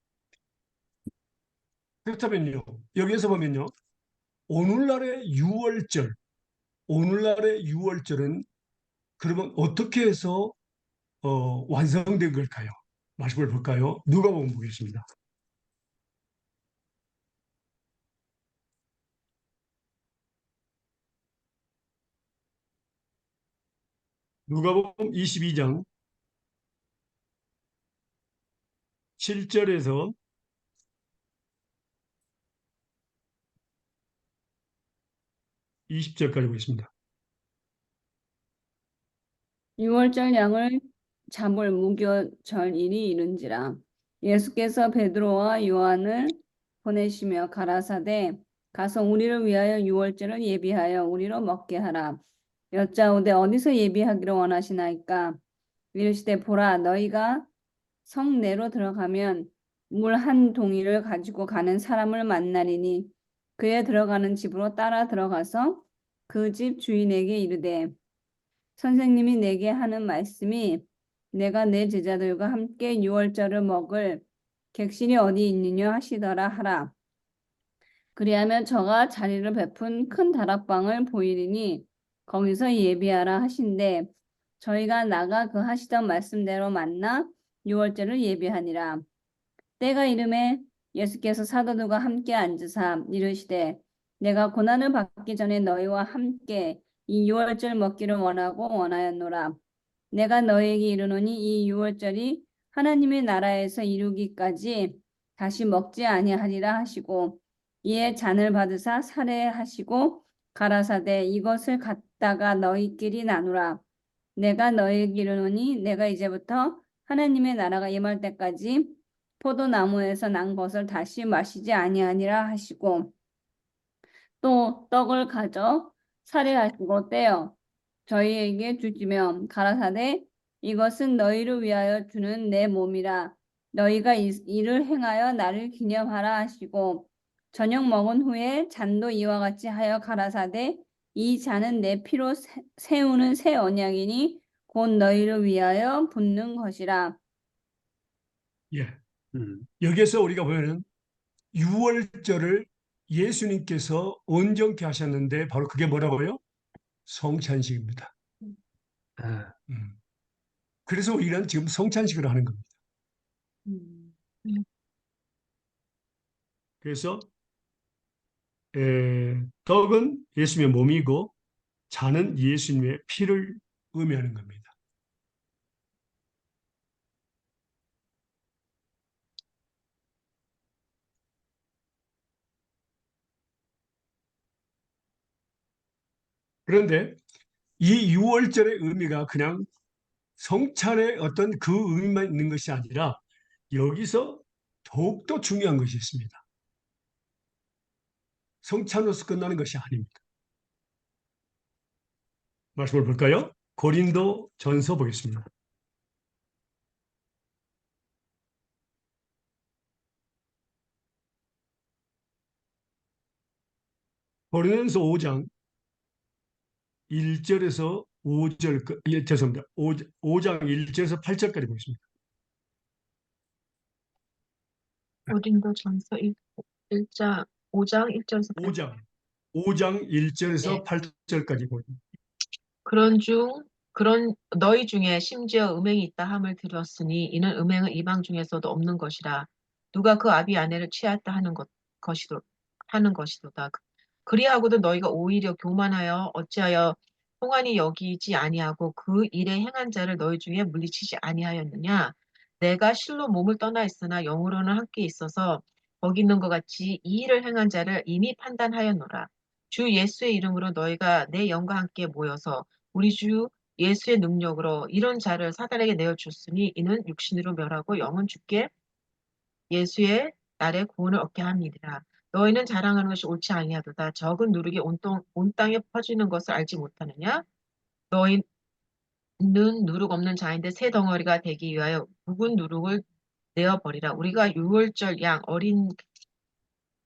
그렇다면요. 여기에서 보면요. 오늘날의 유월절, 오늘날의 유월절은 그러면 어떻게 해서 완성된 걸까요? 말씀을 볼까요? 누가복음 보겠습니다. 누가복음 22장 7절에서 20절까지 보겠습니다. 유월절 양을 잡을 무교절일이 이른지라 예수께서 베드로와 요한을 보내시며 가라사대 가서 우리를 위하여 유월절을 예비하여 우리로 먹게 하라. 여짜오되 어디서 예비하기를 원하시나이까? 이르시되 보라 너희가 성 내로 들어가면 물 한 동이를 가지고 가는 사람을 만나리니 그에 들어가는 집으로 따라 들어가서 그 집 주인에게 이르되 선생님이 내게 하는 말씀이 내가 내 제자들과 함께 유월절을 먹을 객실이 어디 있느냐 하시더라 하라. 그리하면 저가 자리를 베푼 큰 다락방을 보이리니 거기서 예비하라 하신대 저희가 나가 그 하시던 말씀대로 만나 유월절을 예비하니라. 때가 이름에 예수께서 사도들과 함께 앉으사 이르시되 내가 고난을 받기 전에 너희와 함께 이 유월절 먹기를 원하였노라. 내가 너희에게 이르노니 이 유월절이 하나님의 나라에서 이루기까지 다시 먹지 아니하리라 하시고 이에 잔을 받으사 살해하시고 가라사대 이것을 갖다가 너희끼리 나누라. 내가 너희에게 이르노니 내가 이제부터 하나님의 나라가 임할 때까지 포도나무에서 난 것을 다시 마시지 아니하니라 하시고 또 떡을 가져 살해하시고 떼어 저희에게 주시며 가라사대 이것은 너희를 위하여 주는 내 몸이라 너희가 이를 행하여 나를 기념하라 하시고 저녁 먹은 후에 잔도 이와 같이 하여 가라사대 이 잔은 내 피로 세우는 새 언약이니 곧 너희를 위하여 붓는 것이라. 예. 음, 여기에서 우리가 보면은 유월절을 예수님께서 온전케 하셨는데 바로 그게 뭐라고요? 성찬식입니다. 아, 음. 그래서 우리는 지금 성찬식을 하는 겁니다. 음. 그래서 떡은 예수님의 몸이고 잔은 예수님의 피를 의미하는 겁니다. 그런데 이 유월절의 의미가 그냥 성찬의 어떤 그 의미만 있는 것이 아니라 여기서 더욱더 중요한 것이 있습니다. 성찬으로서 끝나는 것이 아닙니다. 말씀을 볼까요? 고린도 전서 보겠습니다. 고린도전서 5장 1절에서 5절, 죄송합니다. 5장 1절에서 8절까지 보겠습니다. 고린도전서 1장 5장 1절에서 8절. 5장 1절에서 예. 8절까지 보겠습니다. 그런 너희 중에 심지어 음행이 있다 함을 들었으니 이는 음행은 이방 중에서도 없는 것이라 누가 그 아비 아내를 취하였다 하는 것이도다. 그리하고도 너희가 오히려 교만하여 어찌하여 통한이 여기지 아니하고 그 일에 행한 자를 너희 중에 물리치지 아니하였느냐. 내가 실로 몸을 떠나 있으나 영으로는 함께 있어서 거기 있는 것 같이 이 일을 행한 자를 이미 판단하였노라. 주 예수의 이름으로 너희가 내 영과 함께 모여서 우리 주 예수의 능력으로 이런 자를 사단에게 내어줬으니 이는 육신으로 멸하고 영은 주께 예수의 날에 구원을 얻게 함이니라. 너희는 자랑하는 것이 옳지 아니하도다. 적은 누룩이 온 땅에 퍼지는 것을 알지 못하느냐? 너희는 누룩 없는 자인데 새 덩어리가 되기 위하여 묵은 누룩을 내어버리라. 우리가 유월절 양 어린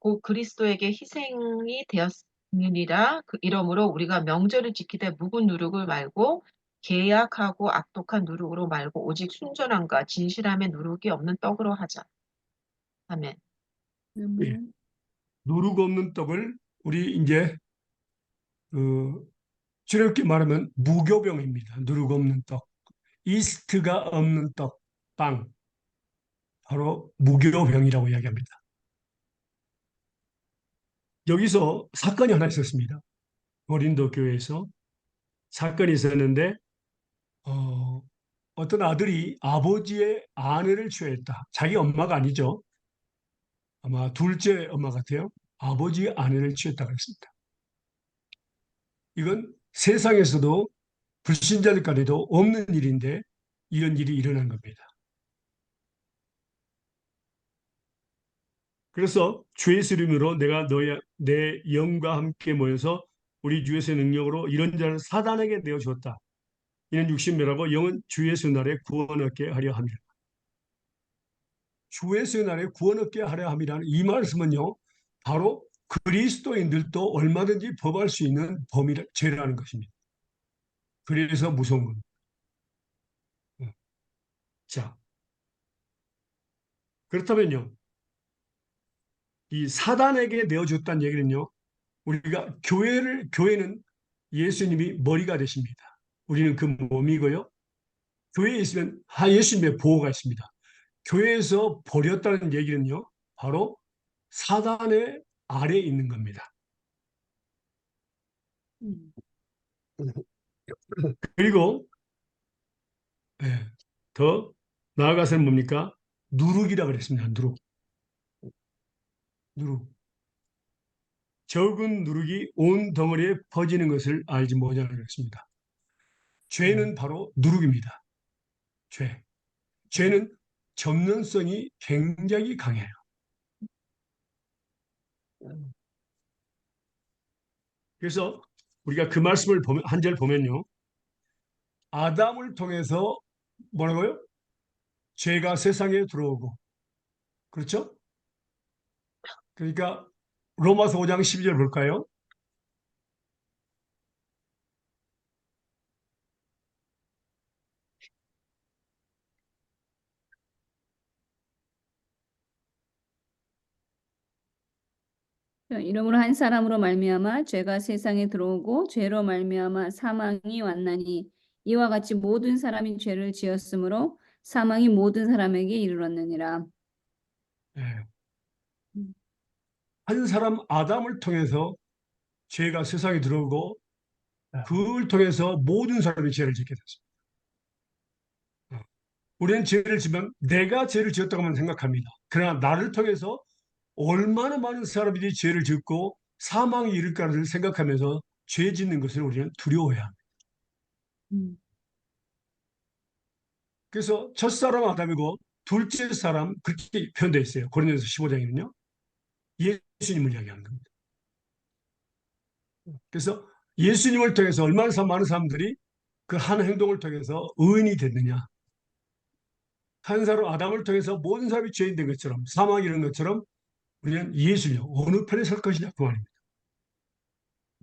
곧 그리스도에게 희생이 되었느니라. 이러므로 우리가 명절을 지키되 묵은 누룩을 말고 계약하고 악독한 누룩으로 말고 오직 순전함과 진실함의 누룩이 없는 떡으로 하자. 아멘. 예. 누룩 없는 떡을 우리 이제 주렵게 말하면 무교병입니다. 누룩 없는 떡, 이스트가 없는 떡, 빵, 바로 무교병이라고 이야기합니다. 여기서 사건이 하나 있었습니다. 고린도 교회에서 사건이 있었는데 어떤 아들이 아버지의 아내를 취했다. 자기 엄마가 아니죠. 아마 둘째 엄마 같아요. 아버지의 아내를 취했다 그랬습니다. 이건 세상에서도 불신자들까지도 없는 일인데 이런 일이 일어난 겁니다. 그래서 주 예수 이름으로 내가 내 영과 함께 모여서 우리 주 예수의 능력으로 이런 자를 사단에게 내어주었다. 이는 육신멸하고 영은 주 예수 날에 구원 얻게 하려 함이라. 주 예수의 날에 구원 얻게 하려 함이라는 이 말씀은요. 바로 그리스도인들도 얼마든지 범할 수 있는 죄라는 것입니다. 그래서 무서운 겁니다. 자, 그렇다면요. 이 사단에게 내어줬다는 얘기는요. 우리가 교회는 예수님이 머리가 되십니다. 우리는 그 몸이고요. 교회에 있으면 예수님의 보호가 있습니다. 교회에서 버렸다는 얘기는요. 바로 사단의 아래에 있는 겁니다. 음. 그리고 더 나아가서는 뭡니까? 누룩이라 그랬습니다. 누룩. 누룩. 적은 누룩이 온 덩어리에 퍼지는 것을 알지 못하느냐 그랬습니다. 죄는 바로 누룩입니다. 죄. 죄는 전면성이 굉장히 강해요. 그래서 우리가 그 말씀을 보면, 한 절 보면요. 아담을 통해서 뭐라고요? 죄가 세상에 들어오고. 그렇죠? 그러니까 로마서 5장 12절 볼까요? 이름으로 한 사람으로 말미암아 죄가 세상에 들어오고 죄로 말미암아 사망이 왔나니 이와 같이 모든 사람이 죄를 지었으므로 사망이 모든 사람에게 이르렀느니라. 예. 음. 한 사람 아담을 통해서 죄가 세상에 들어오고 그걸 통해서 모든 사람이 죄를 짓게 됐습니다. 우리는 죄를 지면 내가 죄를 지었다고만 생각합니다. 그러나 나를 통해서 얼마나 많은 사람들이 죄를 짓고 사망에 이를까를 생각하면서 죄 짓는 것을 우리는 두려워해야 합니다. 음. 그래서 첫사람 아담이고 둘째 사람 그렇게 표현되어 있어요. 고린도서 15장에는요. 예수님을 이야기하는 겁니다. 그래서 예수님을 통해서 얼마나 많은 사람들이 그 한 행동을 통해서 의인이 됐느냐. 한 사람 아담을 통해서 모든 사람이 죄인 된 것처럼 사망이 이런 것처럼 우리는 예수님 어느 편에 설 것이냐 그 말입니다.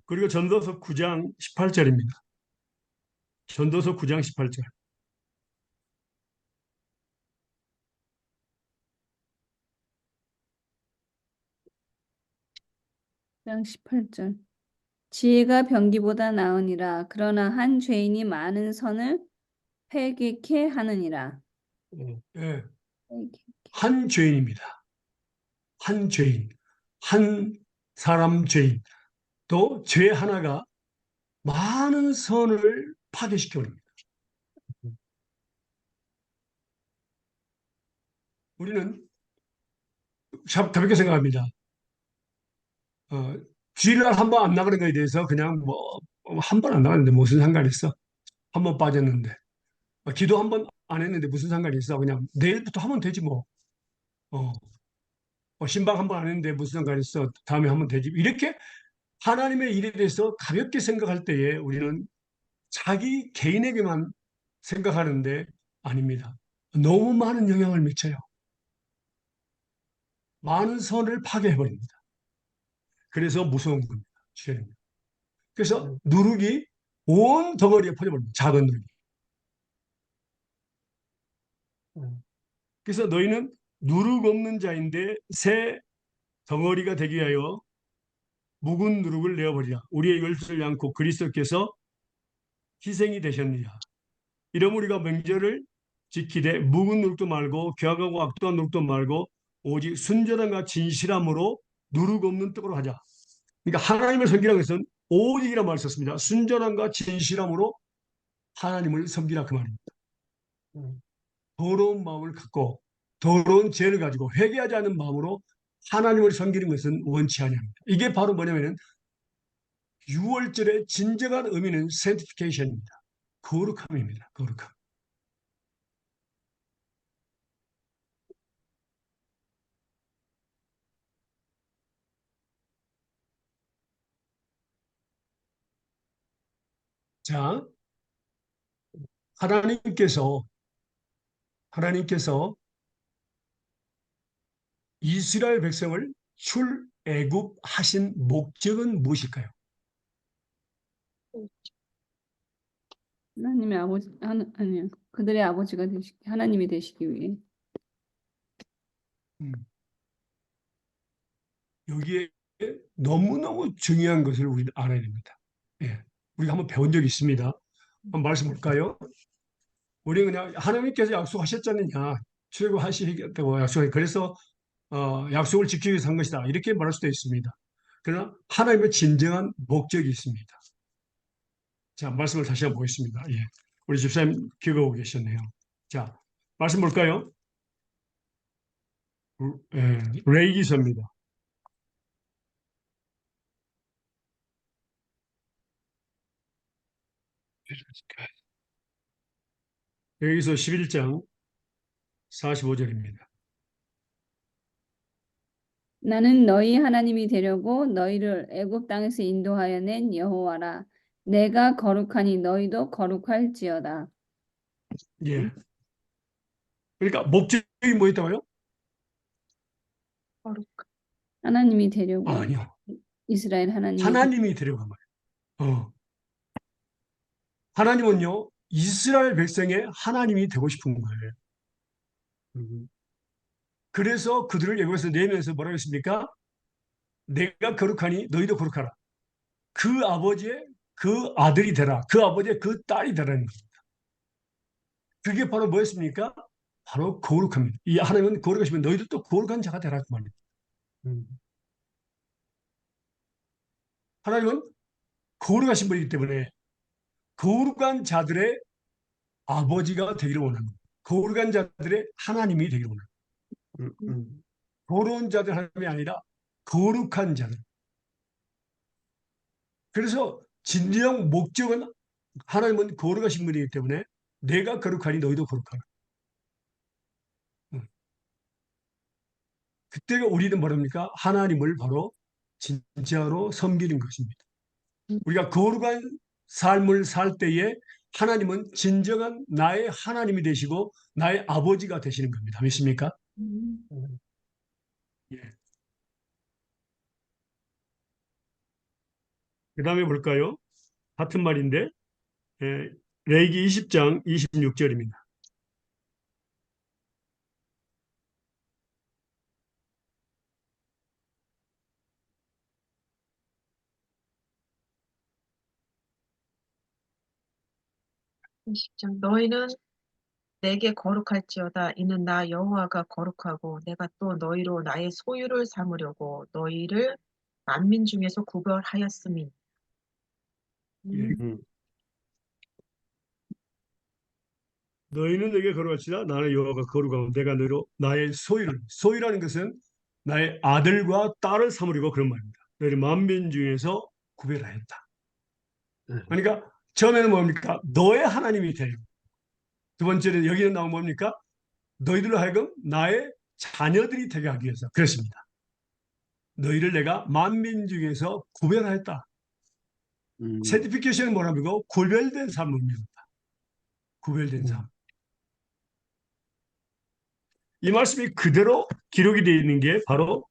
그리고 전도서 9장 18절입니다. 전도서 9장 18절. 장 18절. 지혜가 병기보다 나으니라. 그러나 한 죄인이 많은 선을 회개케 하느니라. 예, 회개. 한 죄인입니다. 한 죄인, 한 사람 죄인. 또 죄 하나가 많은 선을 파괴시켜 버립니다. 우리는 가볍게 생각합니다. 어, 주일날 한 번 안 나가는 거에 대해서 그냥 뭐 한 번 안 나갔는데 무슨 상관이 있어? 한 번 빠졌는데 기도 한 번 안 했는데 무슨 상관이 있어? 그냥 내일부터 하면 되지 뭐. 어, 신방 한 번 안 했는데 무슨 상관이 있어? 다음에 하면 되지. 이렇게 하나님의 일에 대해서 가볍게 생각할 때에 우리는 자기 개인에게만 생각하는데 아닙니다. 너무 많은 영향을 미쳐요. 많은 선을 파괴해버립니다. 그래서 무서운 겁니다. 죄는. 그래서 누룩이 온 덩어리에 퍼져버립니다. 작은 누룩이. 그래서 너희는 누룩 없는 자인데 새 덩어리가 되기 위하여 묵은 누룩을 내어버리라. 우리의 열쇠를 양고 그리스도께서 희생이 되셨느니라. 이러므로 우리가 명절을 지키되 묵은 누룩도 말고 교악하고 악독한 누룩도 말고 오직 순전함과 진실함으로 누룩 없는 떡으로 하자. 그러니까 하나님을 섬기라는 것은 오직이라는 말을 썼습니다. 순전함과 진실함으로 하나님을 섬기라 그 말입니다. 더러운 마음을 갖고 더러운 죄를 가지고 회개하지 않는 마음으로 하나님을 섬기는 것은 원치 아니합니다. 이게 바로 뭐냐면은 6월절의 진정한 의미는 sanctification입니다. 거룩함입니다. 거룩함. 자, 하나님께서 이스라엘 백성을 출애굽하신 목적은 무엇일까요? 하나님의 아버지 아니요. 그들의 아버지가 되시기 하나님이 되시기 위해. 음, 여기에 너무너무 중요한 것을 우리는 알아야 됩니다. 예, 우리가 한번 배운 적이 있습니다. 한번 말씀 볼까요? 우리 그냥 하나님께서 약속하셨잖느냐 출애굽하시겠다고 약속해 그래서 약속을 지키기 위해서 한 것이다 이렇게 말할 수도 있습니다. 그러나 하나님의 진정한 목적이 있습니다. 자 말씀을 다시 한번 보겠습니다. 예. 우리 집사님 기억하고 계셨네요. 자 말씀 볼까요? 레이기서입니다. 여기서 11장 45절입니다. 나는 너희 하나님이 되려고 너희를 애굽 땅에서 인도하여 낸 여호와라. 내가 거룩하니 너희도 거룩할지어다. 예. 그러니까 목적이 뭐였다고요? 거룩. 하나님이 되려고 아니요. 이스라엘 하나님이 하나님이 되려고 한 거예요. 하나님은요, 이스라엘 백성의 하나님이 되고 싶은 거예요. 음, 그래서 그들을 애굽에서 내면서 뭐라고 했습니까? 내가 거룩하니 너희도 거룩하라. 그 아버지의 그 아들이 되라. 그 아버지의 그 딸이 되라는 거예요. 그게 바로 뭐였습니까? 바로 거룩합니다. 이 하나님은 거룩하시면 너희도 또 거룩한 자가 되라 그 말입니다. 음, 하나님은 거룩하신 분이기 때문에 거룩한 자들의 아버지가 되기를 원합니다. 거룩한 자들의 하나님이 되기를 원합니다. 음, 음, 거룩한 자들 하나님이 아니라 거룩한 자들. 그래서 진정 목적은 하나님은 거룩하신 분이기 때문에 내가 거룩하니 너희도 거룩하라. 그때가 우리는 뭐랍니까? 하나님을 바로 진짜로 섬기는 것입니다. 우리가 거룩한 삶을 살 때에 하나님은 진정한 나의 하나님이 되시고 나의 아버지가 되시는 겁니다. 믿습니까? 음. 예. 그 다음에 볼까요? 같은 말인데 레위기 20장 26절입니다. 너희는 내게 거룩할지어다. 이는 나 여호와가 거룩하고 내가 또 너희로 나의 소유를 삼으려고 너희를 만민 중에서 구별하였음이. 예. 음, 너희는 내게 거룩할지라 나는 여호와가 거룩하고 내가 너희로 나의 소유라는 것은 나의 아들과 딸을 삼으려고 그런 말입니다. 너희를 만민 중에서 구별하였다. 네. 그러니까 처음에는 뭡니까? 너의 하나님이 되고 두 번째는 여기는 나온 뭡니까? 너희들로 하여금 나의 자녀들이 되게 하기 위해서 그렇습니다. 너희를 내가 만민 중에서 구별하였다. 음, 세티피케이션은 뭐라고? 구별된 삶입니다. 구별된 삶. 이 말씀이 그대로 기록이 되어 있는 게 바로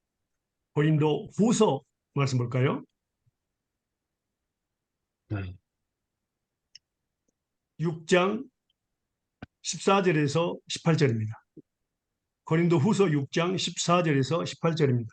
고린도 후서 말씀 볼까요? 네. 6장 14절에서 18절입니다. 고린도 후서 6장 14절에서 18절입니다.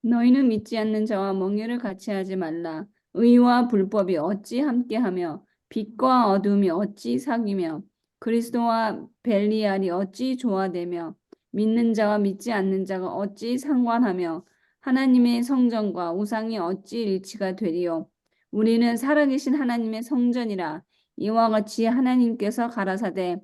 너희는 믿지 않는 자와 멍에를 같이 하지 말라. 의와 불법이 어찌 함께하며 빛과 어둠이 어찌 사귀며 그리스도와 벨리알이 어찌 조화되며 믿는 자와 믿지 않는 자가 어찌 상관하며 하나님의 성전과 우상이 어찌 일치가 되리요. 우리는 살아계신 하나님의 성전이라. 이와 같이 하나님께서 가라사대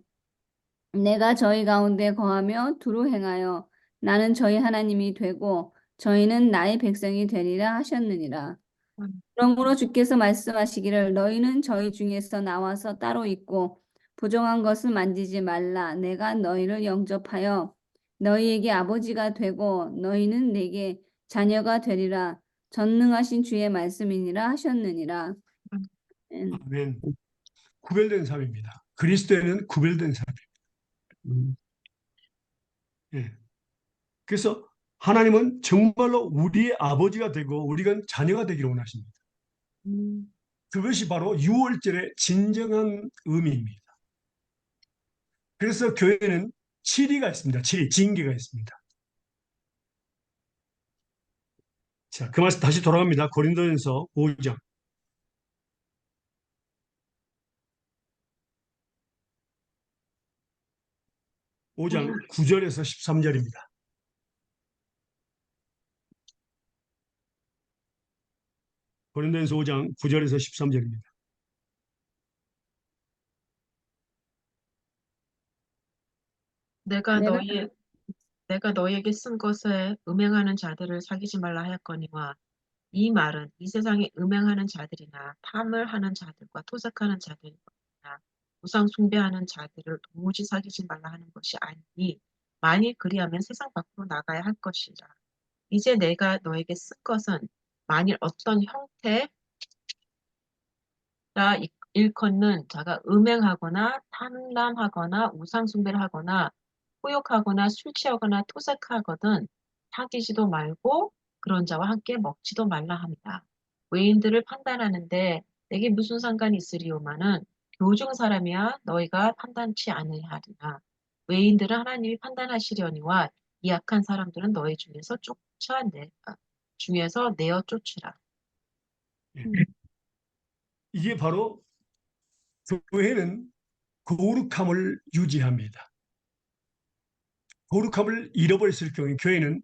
내가 저희 가운데 거하며 두루 행하여 나는 저희 하나님이 되고 저희는 나의 백성이 되리라 하셨느니라. 음, 그러므로 주께서 말씀하시기를 너희는 저희 중에서 나와서 따로 있고 부정한 것을 만지지 말라. 내가 너희를 영접하여 너희에게 아버지가 되고 너희는 내게 자녀가 되리라. 전능하신 주의 말씀이니라 하셨느니라. 음, 아멘. 구별된 삶입니다. 그리스도에는 구별된 삶. 음, 예. 그래서 하나님은 정말로 우리의 아버지가 되고 우리가 자녀가 되기를 원하십니다. 음. 그것이 바로 유월절의 진정한 의미입니다. 그래서 교회는 7위가 있습니다. 7위, 징계가 있습니다. 자, 그 말씀 다시 돌아갑니다. 고린도전서 5장. 5장 9절에서 13절입니다. 고린도전서 5장 9절에서 13절입니다. 내가 내가 너희의 내가 너에게 쓴 것에 음행하는 자들을 사귀지 말라 하였거니와 이 말은 이 세상에 음행하는 자들이나 탐을 하는 자들과 토색하는 자들이나 우상 숭배하는 자들을 도무지 사귀지 말라 하는 것이 아니니 만일 그리하면 세상 밖으로 나가야 할 것이라. 이제 내가 너에게 쓴 것은 만일 어떤 형태라 일컫는 자가 음행하거나 탐람하거나 우상 숭배를 하거나 후욕하거나 술 취하거나 토색하거든 사귀지도 말고 그런 자와 함께 먹지도 말라 합니다. 외인들을 판단하는데 내게 무슨 상관이 있으리오마는 교중 사람이야 너희가 판단치 아니하리나 외인들은 하나님이 판단하시려니와 이 악한 사람들은 너희 중에서 중에서 내어 쫓으라. 예. 음. 이게 바로 교회는 거룩함을 유지합니다. 거룩함을 잃어버렸을 경우에 교회는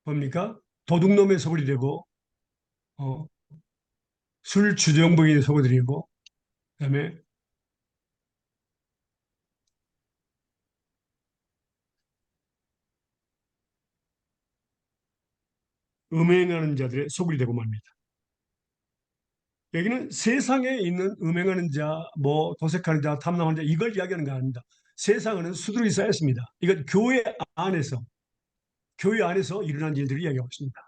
뭡니까? 도둑놈의 소굴이 되고 어, 술 주정뱅이의 소굴이 되고 그다음에 음행하는 자들의 소굴이 되고 말입니다. 여기는 세상에 있는 음행하는 자, 뭐 도색하는 자, 탐망하는 자 이걸 이야기하는 거 아닙니다. 세상에는 수두룩이 쌓였습니다. 이건 교회 안에서 일어난 일들을 이야기하고 있습니다.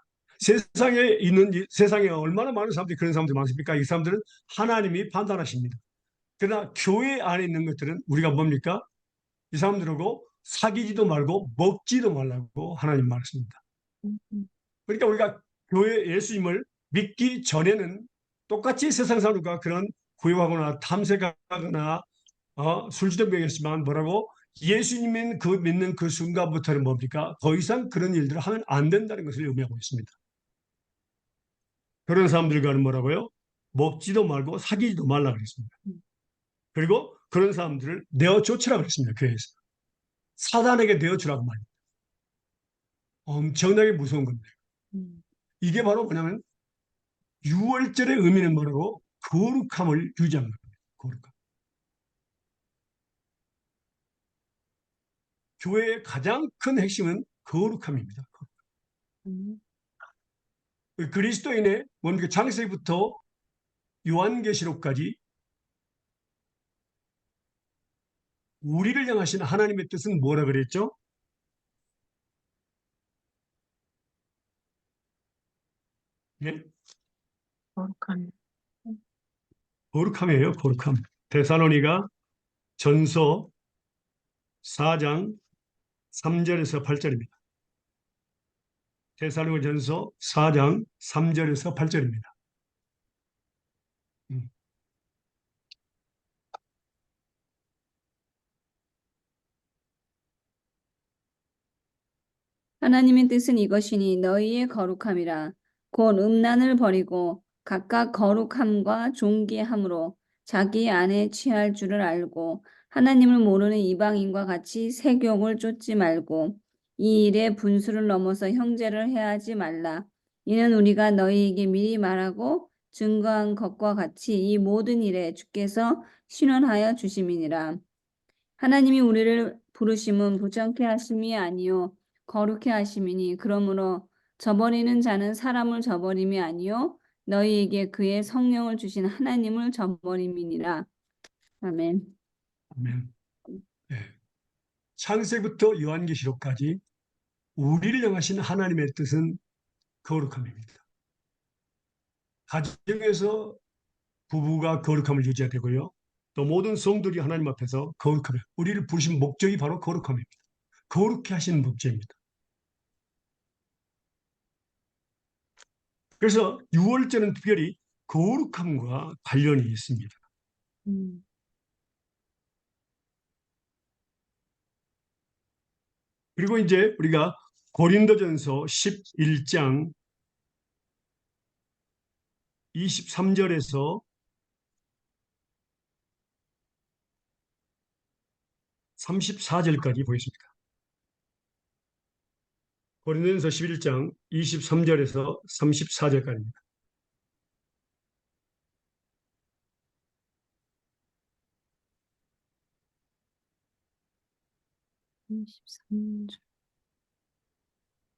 세상에 얼마나 많은 사람들이 그런 사람들이 많습니까? 이 사람들은 하나님이 판단하십니다. 그러나 교회 안에 있는 것들은 우리가 뭡니까? 이 사람들하고 사귀지도 말고 먹지도 말라고 하나님 말했습니다. 음. 그러니까 우리가 교회 예수님을 믿기 전에는 똑같이 세상 사람과 그런 구애하거나 탐색하거나 술주정뱅이였지만 뭐라고 예수님은 그 믿는 그 순간부터는 뭡니까? 더 이상 그런 일들을 하면 안 된다는 것을 의미하고 있습니다. 그런 사람들과는 뭐라고요? 먹지도 말고 사귀지도 말라 그랬습니다. 그리고 그런 사람들을 내어 쫓으라 그랬습니다. 교회에서. 사단에게 내어 주라고 말입니다. 엄청나게 무서운 겁니다. 음. 이게 바로 뭐냐면 6월절의 의미는 뭐라고? 거룩함을 유지하는 겁니다. 거룩함. 교회의 가장 큰 핵심은 거룩함입니다. 음. 그리스도인의 뭡니까? 창세기부터 요한계시록까지 우리를 향하신 하나님의 뜻은 뭐라 그랬죠? 네? 거룩한 거룩함이에요. 거룩함. 데살로니가 전서 4장 3절에서 8절입니다. 데살로니가 전서 4장 3절에서 8절입니다. 하나님의 뜻은 이것이니 너희의 거룩함이라 곧 음란을 버리고 각각 거룩함과 존귀함으로 자기 안에 취할 줄을 알고 하나님을 모르는 이방인과 같이 세욕을 쫓지 말고 이 일에 분수를 넘어서 형제를 해하지 말라. 이는 우리가 너희에게 미리 말하고 증거한 것과 같이 이 모든 일에 주께서 신원하여 주심이니라. 하나님이 우리를 부르심은 부정케 하심이 아니요 거룩해 하심이니 그러므로 저버리는 자는 사람을 저버림이 아니요 너희에게 그의 성령을 주신 하나님을 저버림이니라. 아멘. 아멘. 네. 창세부터 요한계시록까지 우리를 향하신 하나님의 뜻은 거룩함입니다. 가정에서 부부가 거룩함을 유지해야 되고요. 또 모든 성들이 하나님 앞에서 거룩함을 우리를 부르신 목적이 바로 거룩함입니다. 거룩해 하시는 목적입니다. 그래서 6월절은 특별히 거룩함과 관련이 있습니다. 음. 그리고 이제 우리가 고린도전서 11장 23절에서 34절까지 보겠습니다. 고린도전서 11장 23절에서 34절까지입니다. 33절.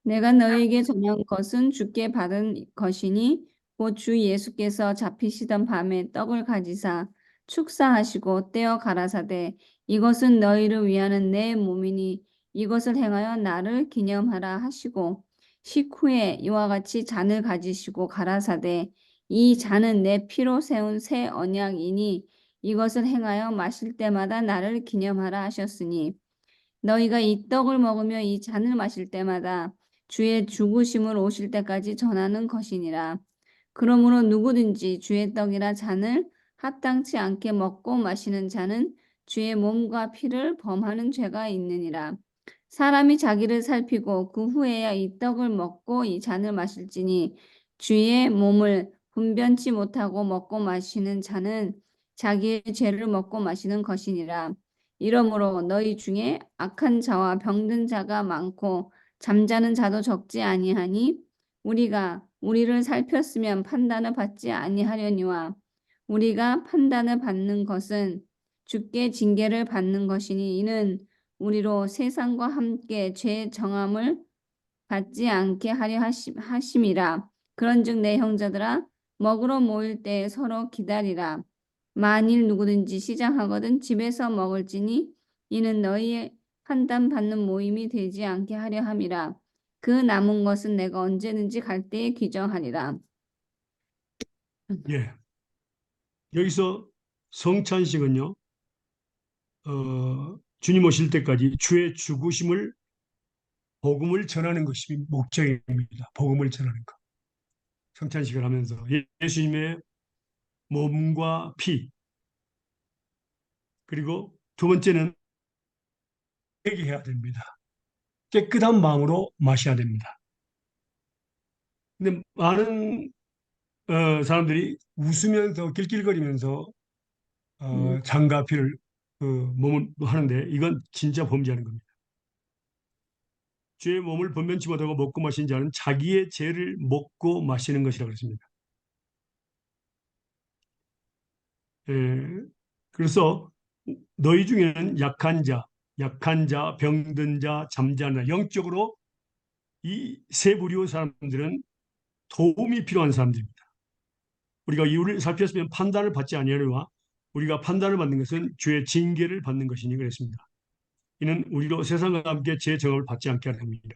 내가 너에게 전한 것은 주께 받은 것이니 곧 주 예수께서 잡히시던 밤에 떡을 가지사 축사하시고 떼어 가라사대 이것은 너희를 위하는 내 몸이니 이것을 행하여 나를 기념하라 하시고 식후에 이와 같이 잔을 가지시고 가라사대 이 잔은 내 피로 세운 새 언약이니 이것을 행하여 마실 때마다 나를 기념하라 하셨으니 너희가 이 떡을 먹으며 이 잔을 마실 때마다 주의 죽으심을 오실 때까지 전하는 것이니라. 그러므로 누구든지 주의 떡이나 잔을 합당치 않게 먹고 마시는 자는 주의 몸과 피를 범하는 죄가 있느니라. 사람이 자기를 살피고 그 후에야 이 떡을 먹고 이 잔을 마실지니 주의 몸을 분변치 못하고 먹고 마시는 자는 자기의 죄를 먹고 마시는 것이니라. 이러므로 너희 중에 악한 자와 병든 자가 많고 잠자는 자도 적지 아니하니 우리가 우리를 살폈으면 판단을 받지 아니하려니와 우리가 판단을 받는 것은 주께 징계를 받는 것이니 이는 우리로 세상과 함께 죄 정함을 받지 않게 하려 하심이라. 그런즉 내 형제들아 먹으러 모일 때 서로 기다리라. 만일 누구든지 시장하거든 집에서 먹을지니 이는 너희의 판단받는 모임이 되지 않게 하려 함이라. 그 남은 것은 내가 언제든지 갈 때에 규정하리라. 예. 여기서 성찬식은요, 주님 오실 때까지 주의 죽으심을 복음을 전하는 것이 목적입니다. 복음을 전하는 것. 성찬식을 하면서 예수님의 몸과 피, 그리고 두 번째는 회개해야 됩니다. 깨끗한 마음으로 마셔야 됩니다. 근데 많은 사람들이 웃으면서 낄낄거리면서 장과 피를 몸을 하는데 이건 진짜 범죄하는 겁니다. 주의 몸을 번변치 못하고 먹고 마신 자는 자기의 죄를 먹고 마시는 것이라고 했습니다. 그래서 너희 중에는 약한 자, 병든 자, 잠자는 자, 영적으로 이 세 부류 사람들은 도움이 필요한 사람들입니다. 우리가 이유를 살폈으면 판단을 받지 아니하려와 우리가 판단을 받는 것은 주의 징계를 받는 것이니 그랬습니다. 이는 우리로 세상과 함께 제 정업을 받지 않게 하려 합니다.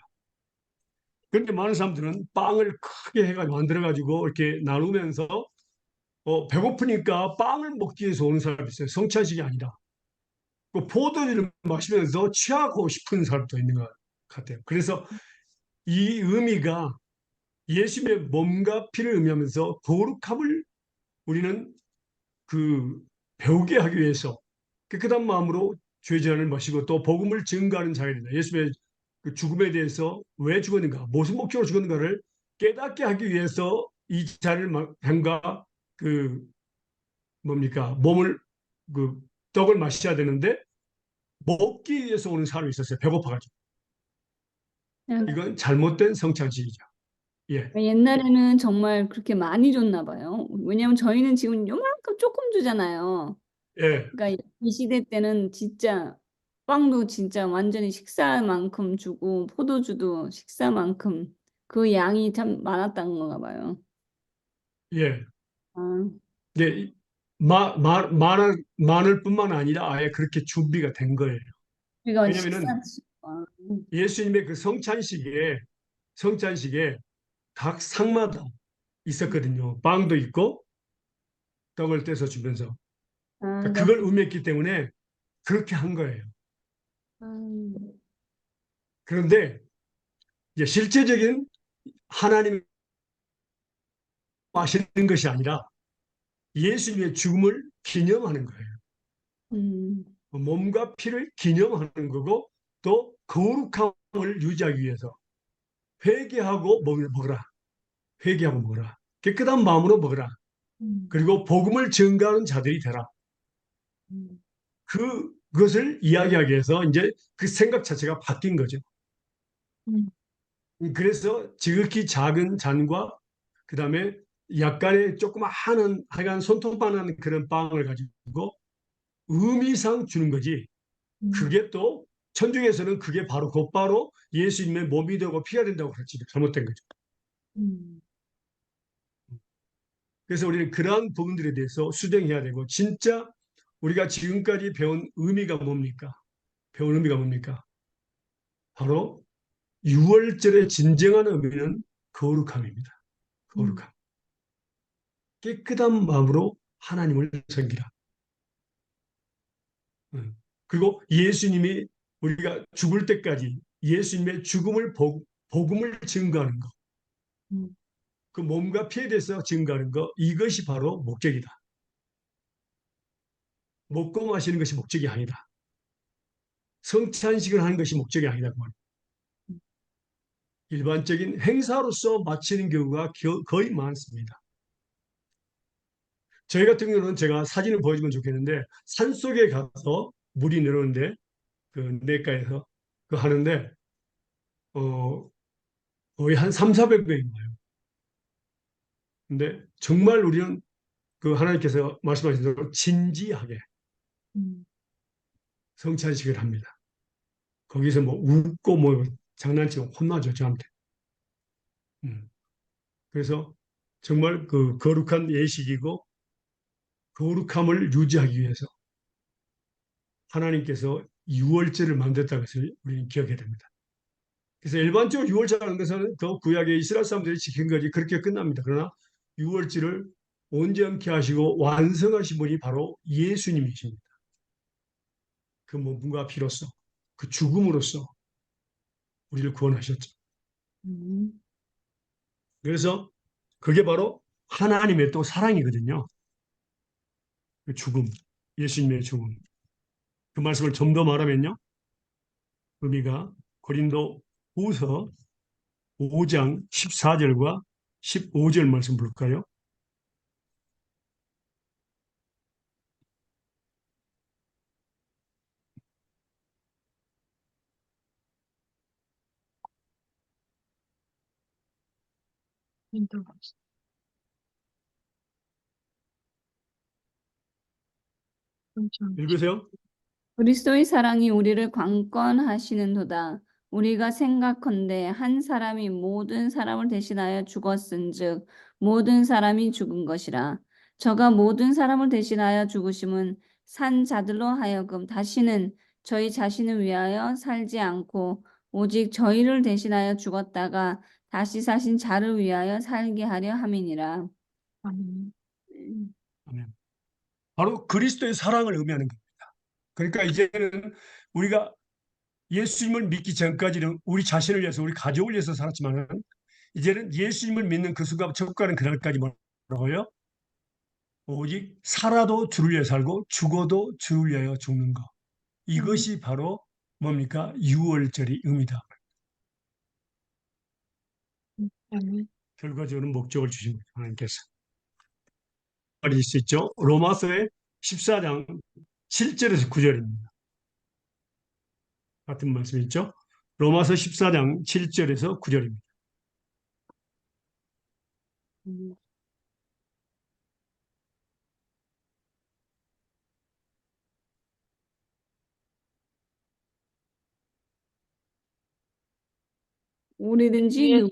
그런데 많은 사람들은 빵을 크게 해가지고 만들어가지고 이렇게 나누면서 배고프니까 빵을 먹기 위해서 오는 사람이 있어요. 성찬식이 아니라. 그 포도주를 마시면서 취하고 싶은 사람도 있는 것 같아요. 그래서 이 의미가 예수님의 몸과 피를 의미하면서 거룩함을 우리는 배우게 하기 위해서 깨끗한 마음으로 죄제한을 마시고 또 복음을 증거하는 자가 된다. 예수님의 그 죽음에 대해서 왜 죽었는가, 무슨 목적으로 죽었는가를 깨닫게 하기 위해서 이 잔을 향과 몸을 그 떡을 마셔야 되는데 먹기 위해서 오는 사람이 있었어요. 배고파가지고. 이건 잘못된 성찬식이죠. 예, 옛날에는 정말 그렇게 많이 줬나 봐요. 왜냐면 저희는 지금 요만큼 조금 주잖아요. 예, 그러니까 이 시대 때는 진짜 빵도 진짜 완전히 식사만큼 주고 포도주도 식사만큼 그 양이 참 많았던 건가 봐요. 예. 아, 네, 많을 뿐만 아니라 아예 그렇게 준비가 된 거예요. 그러니까 왜냐면은 아, 예수님의 그 성찬식에 각 상마다 있었거든요. 빵도 있고 떡을 떼서 주면서. 그러니까 그러니까 그걸 의미했기 때문에 그렇게 한 거예요. 음, 그런데 이제 실제적인 하나님이 하시는 것이 아니라 예수님의 죽음을 기념하는 거예요. 음, 몸과 피를 기념하는 거고 또 거룩함을 유지하기 위해서 회개하고 먹으라. 회개하고 먹으라. 깨끗한 마음으로 먹으라. 음, 그리고 복음을 증가하는 자들이 되라. 음, 그것을 이야기하기 위해서 이제 그 생각 자체가 바뀐 거죠. 음, 그래서 지극히 작은 잔과 그 다음에 약간의 조그마한 하여간 손톱만한 그런 빵을 가지고 의미상 주는 거지. 음, 그게 또 천주교에서는 그게 바로 곧바로 예수님의 몸이 되고 피가 된다고 그랬지. 잘못된 거죠. 음, 그래서 우리는 그러한 부분들에 대해서 수정해야 되고 진짜 우리가 지금까지 배운 의미가 뭡니까? 배운 의미가 뭡니까? 바로 6월절의 진정한 의미는 거룩함입니다. 음, 거룩함. 깨끗한 마음으로 하나님을 섬기라. 그리고 예수님이 우리가 죽을 때까지 예수님의 죽음을 복음을 증거하는 것, 음, 그 몸과 피에 대해서 증거하는 것, 이것이 바로 목적이다. 먹고 마시는 것이 목적이 아니다. 성찬식을 하는 것이 목적이 아니다. 일반적인 행사로서 마치는 경우가 거의 많습니다. 저희 같은 경우는 제가 사진을 보여주면 좋겠는데 산속에 가서 물이 내려오는데 그 냇가에서 그 하는데 어, 거의 한 3, 400명인 거예요. 근데 정말 우리는 그 하나님께서 말씀하신 대로 진지하게 음, 성찬식을 합니다. 거기서 뭐 웃고 뭐 장난치고 혼나죠, 저한테. 음. 그래서 정말 그 거룩한 예식이고 거룩함을 유지하기 위해서 하나님께서 유월절을 만들었다는 것을 우리는 기억해야 됩니다. 그래서 일반적으로 유월절 하는 것은 그 구약의 이스라엘 사람들이 지킨 것이 그렇게 끝납니다. 그러나 유월절을 온전케 하시고 완성하신 분이 바로 예수님이십니다. 그 몸과 피로써 그 죽음으로써 우리를 구원하셨죠. 음, 그래서 그게 바로 하나님의 또 사랑이거든요. 그 죽음, 예수님의 죽음. 그 말씀을 좀 더 말하면요. 의미가 고린도 후서 5장 14절과 15절 말씀 볼까요? 힘들었어. 엄청. 읽으세요. 그리스도의 사랑이 우리를 강권하시는도다. 우리가 생각컨대 한 사람이 모든 사람을 대신하여 죽었은즉 모든 사람이 죽은 것이라. 저가 모든 사람을 대신하여 죽으심은 산 자들로 하여금 다시는 저희 자신을 위하여 살지 않고 오직 저희를 대신하여 죽었다가 다시 사신 자를 위하여 살게 하려 함이니라. 아멘. 아멘. 바로 그리스도의 사랑을 의미하는 겁니다. 그러니까 이제는 우리가 예수님을 믿기 전까지는 우리 자신을 위해서 우리 가족을 위해서 살았지만 이제는 예수님을 믿는 그 순간부터 접가는 그날까지 뭐라고요? 오직 살아도 주를 위해 살고 죽어도 주를 위하여 죽는 것. 음, 이것이 바로 뭡니까? 유월절의 의미다. 아멘. 결과적으로 목적을 주신 거죠. 하나님께서. 말일 수 있죠. 로마서의 14장 7절에서 9절입니다. 같은 말씀 있죠. 로마서 14장 7절에서 9절입니다. 음, 우리든지 뒤에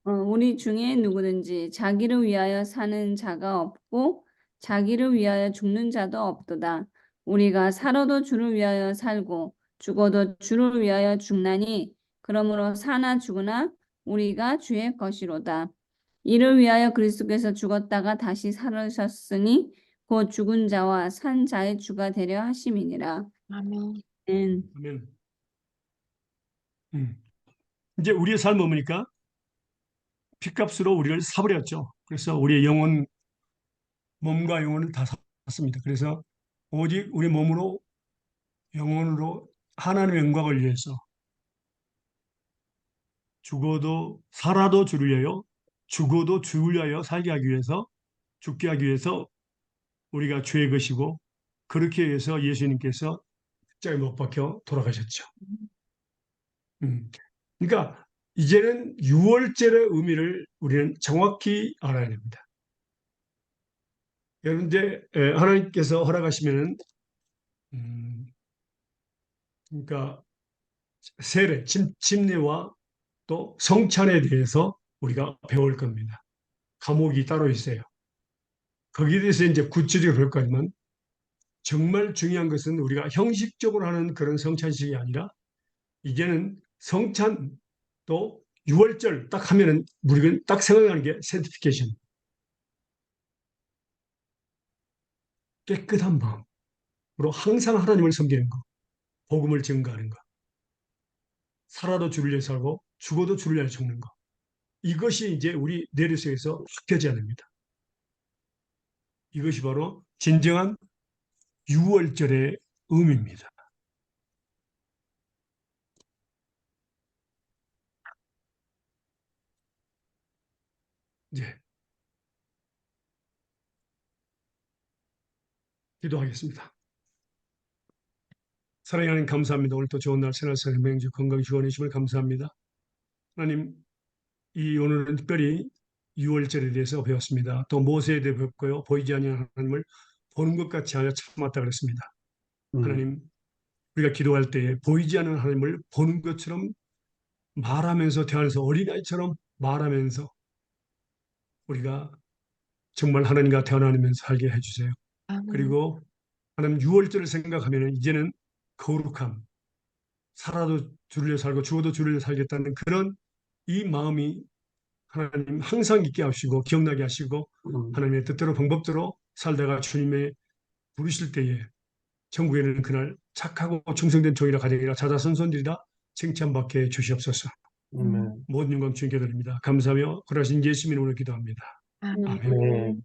우리 중에 누구든지 자기를 위하여 사는 자가 없고 자기를 위하여 죽는 자도 없도다. 우리가 살아도 주를 위하여 살고 죽어도 주를 위하여 죽나니 그러므로 사나 죽으나 우리가 주의 것이로다. 이를 위하여 그리스도께서 죽었다가 다시 살으셨으니 곧 죽은 자와 산 자의 주가 되려 하심이니라. 아멘. 아멘. 이제 우리의 삶은 뭡니까? 핏값으로 우리를 사버렸죠. 그래서 우리의 영혼, 몸과 영혼을 다 샀습니다. 그래서 오직 우리 몸으로 영혼으로 하나님의 영광을 위해서 죽어도 살아도 주를 위하여 죽어도 주를 위하여 살게 하기 위해서 죽게 하기 위해서 우리가 죄의 것이고 그렇게 해서 예수님께서 십자가에 못 박혀 돌아가셨죠. 음. 그러니까 이제는 유월절의 의미를 우리는 정확히 알아야 됩니다. 여러분 이제 하나님께서 허락하시면은 그러니까 세례, 침례와 또 성찬에 대해서 우리가 배울 겁니다. 과목이 따로 있어요. 거기에 대해서 이제 구체적으로 배울 거지만 정말 중요한 것은 우리가 형식적으로 하는 그런 성찬식이 아니라 이제는 성찬 또 유월절 딱 하면은 우리가 딱 생각나는 게 세티피케이션. 깨끗한 마음으로 항상 하나님을 섬기는 거, 복음을 증거하는 거, 살아도 주를 위해 살고 죽어도 주를 위해 죽는 거. 이것이 이제 우리 내리속에서 바뀌어져야 됩니다. 이것이 바로 진정한 유월절의 의미입니다. 이제 기도하겠습니다. 사랑하는 하나님 감사합니다. 오늘 또 좋은 날 새날 새날 명주 건강 주원해주심을 감사합니다. 하나님 이 오늘은 특별히 유월절에 대해서 배웠습니다. 또 모세에 대해 배웠고요. 보이지 아니하는 하나님을 보는 것 같이 하여 참았다 그랬습니다. 하나님 우리가 기도할 때에 보이지 않는 하나님을 보는 것처럼 말하면서 대화해서 어린아이처럼 말하면서 우리가 정말 하나님과 대화 나누면서 살게 해주세요. 그리고 하나님 유월절을 생각하면 이제는 거룩함, 살아도 주를 위해 살고 죽어도 주를 위해 살겠다는 그런 이 마음이 하나님 항상 있게 하시고 기억나게 하시고 하나님의 뜻대로 방법대로 살다가 주님의 부르실 때에 천국에는 그날 착하고 충성된 종이라 가정이라 자자손손들이라 칭찬받게 해 주시옵소서. 모든 영광 주님께 드립니다. 감사하며 그러신 예수님 이름으로 기도합니다. 아멘. 네.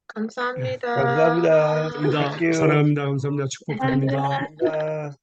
감사합니다. 감사합니다. 감사합니다. 할게요. 사랑합니다. 감사합니다. 축복합니다. 감사합니다.